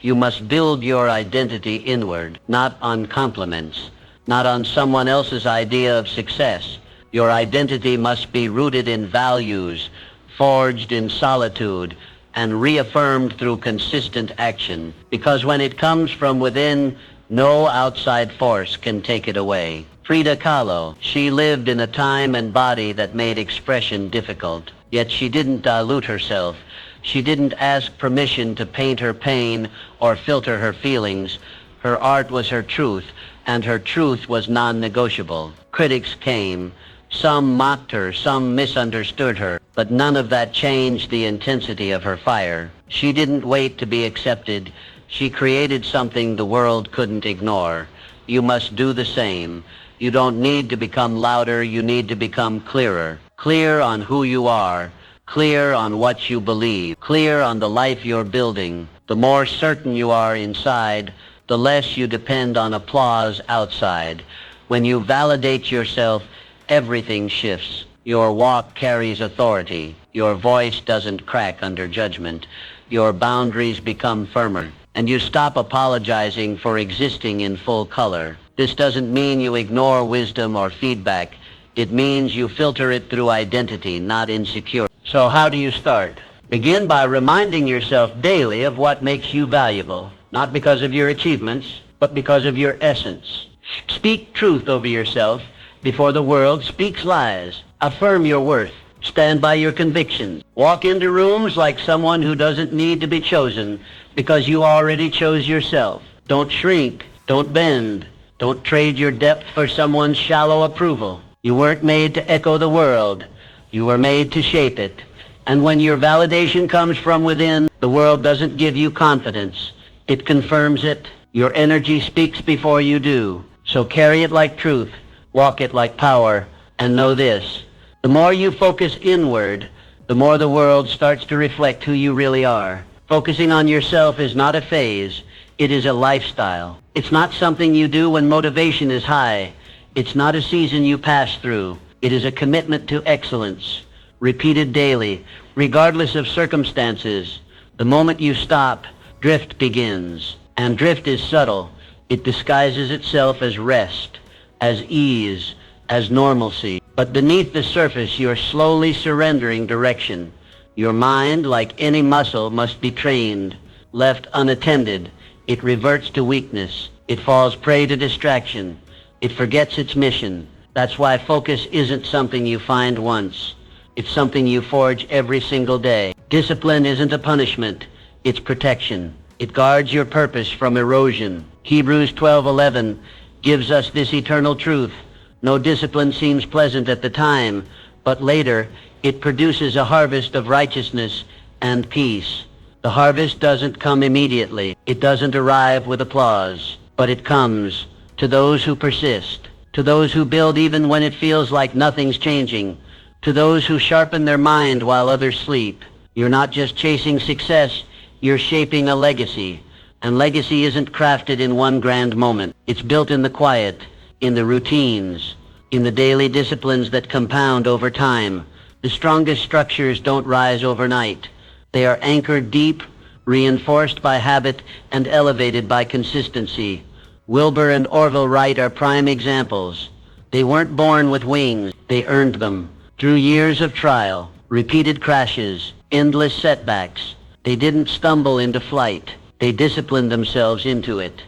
You must build your identity inward, not on compliments, not on someone else's idea of success. Your identity must be rooted in values, forged in solitude, and reaffirmed through consistent action. Because when it comes from within, no outside force can take it away. Frida Kahlo, she lived in a time and body that made expression difficult. Yet she didn't dilute herself. She didn't ask permission to paint her pain or filter her feelings. Her art was her truth, and her truth was non-negotiable. Critics came. Some mocked her, some misunderstood her, but none of that changed the intensity of her fire. She didn't wait to be accepted. She created something the world couldn't ignore. You must do the same. You don't need to become louder, you need to become clearer. Clear on who you are, clear on what you believe, clear on the life you're building. The more certain you are inside, the less you depend on applause outside. When you validate yourself, everything shifts. Your walk carries authority. Your voice doesn't crack under judgment. Your boundaries become firmer. And you stop apologizing for existing in full color. This doesn't mean you ignore wisdom or feedback. It means you filter it through identity, not insecurity. So how do you start? Begin by reminding yourself daily of what makes you valuable, not because of your achievements, but because of your essence. Speak truth over yourself before the world speaks lies. Affirm your worth. Stand by your convictions. Walk into rooms like someone who doesn't need to be chosen because you already chose yourself. Don't shrink. Don't bend. Don't trade your depth for someone's shallow approval. You weren't made to echo the world. You were made to shape it. And when your validation comes from within, the world doesn't give you confidence. It confirms it. Your energy speaks before you do. So carry it like truth. Walk it like power. And know this. The more you focus inward, the more the world starts to reflect who you really are. Focusing on yourself is not a phase. It is a lifestyle. It's not something you do when motivation is high. It's not a season you pass through. It is a commitment to excellence, repeated daily, regardless of circumstances. The moment you stop, drift begins. And drift is subtle. It disguises itself as rest, as ease, as normalcy. But beneath the surface, you're slowly surrendering direction. Your mind, like any muscle, must be trained. Left unattended, it reverts to weakness. It falls prey to distraction. It forgets its mission. That's why focus isn't something you find once. It's something you forge every single day. Discipline isn't a punishment. It's protection. It guards your purpose from erosion. Hebrews 12:11 gives us this eternal truth. No discipline seems pleasant at the time, but later it produces a harvest of righteousness and peace. The harvest doesn't come immediately. It doesn't arrive with applause, but it comes to those who persist, to those who build even when it feels like nothing's changing, to those who sharpen their mind while others sleep. You're not just chasing success, you're shaping a legacy. And legacy isn't crafted in one grand moment. It's built in the quiet, in the routines, in the daily disciplines that compound over time. The strongest structures don't rise overnight. They are anchored deep, reinforced by habit, and elevated by consistency. Wilbur and Orville Wright are prime examples. They weren't born with wings. They earned them through years of trial, repeated crashes, endless setbacks. They didn't stumble into flight. They disciplined themselves into it.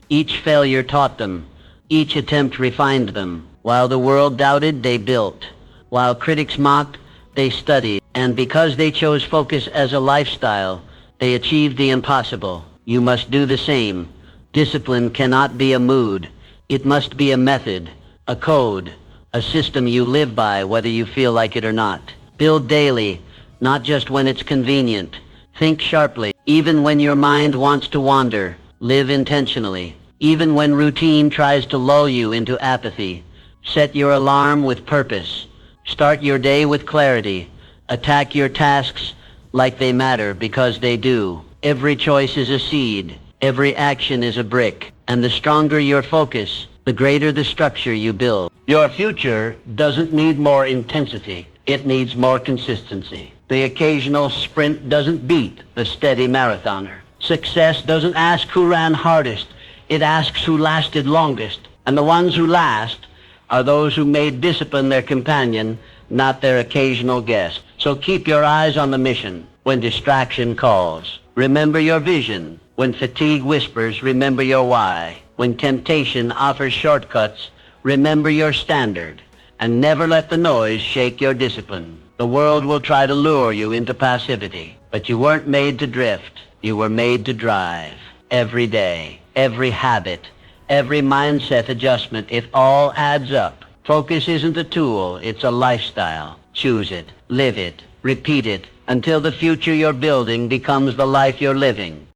Each failure taught them. Each attempt refined them. While the world doubted, they built. While critics mocked, they studied. And because they chose focus as a lifestyle, they achieved the impossible. You must do the same. Discipline cannot be a mood. It must be a method, a code, a system you live by whether you feel like it or not. Build daily, not just when it's convenient. Think sharply, even when your mind wants to wander. Live intentionally, even when routine tries to lull you into apathy. Set your alarm with purpose. Start your day with clarity. Attack your tasks like they matter because they do. Every choice is a seed. Every action is a brick. And the stronger your focus, the greater the structure you build. Your future doesn't need more intensity. It needs more consistency. The occasional sprint doesn't beat the steady marathoner. Success doesn't ask who ran hardest. It asks who lasted longest. And the ones who last are those who made discipline their companion, not their occasional guest. So keep your eyes on the mission when distraction calls. Remember your vision. When fatigue whispers, remember your why. When temptation offers shortcuts, remember your standard. And never let the noise shake your discipline. The world will try to lure you into passivity, but you weren't made to drift. You were made to drive. Every day, every habit, every mindset adjustment, it all adds up. Focus isn't a tool, it's a lifestyle. Choose it, live it, repeat it, until the future you're building becomes the life you're living.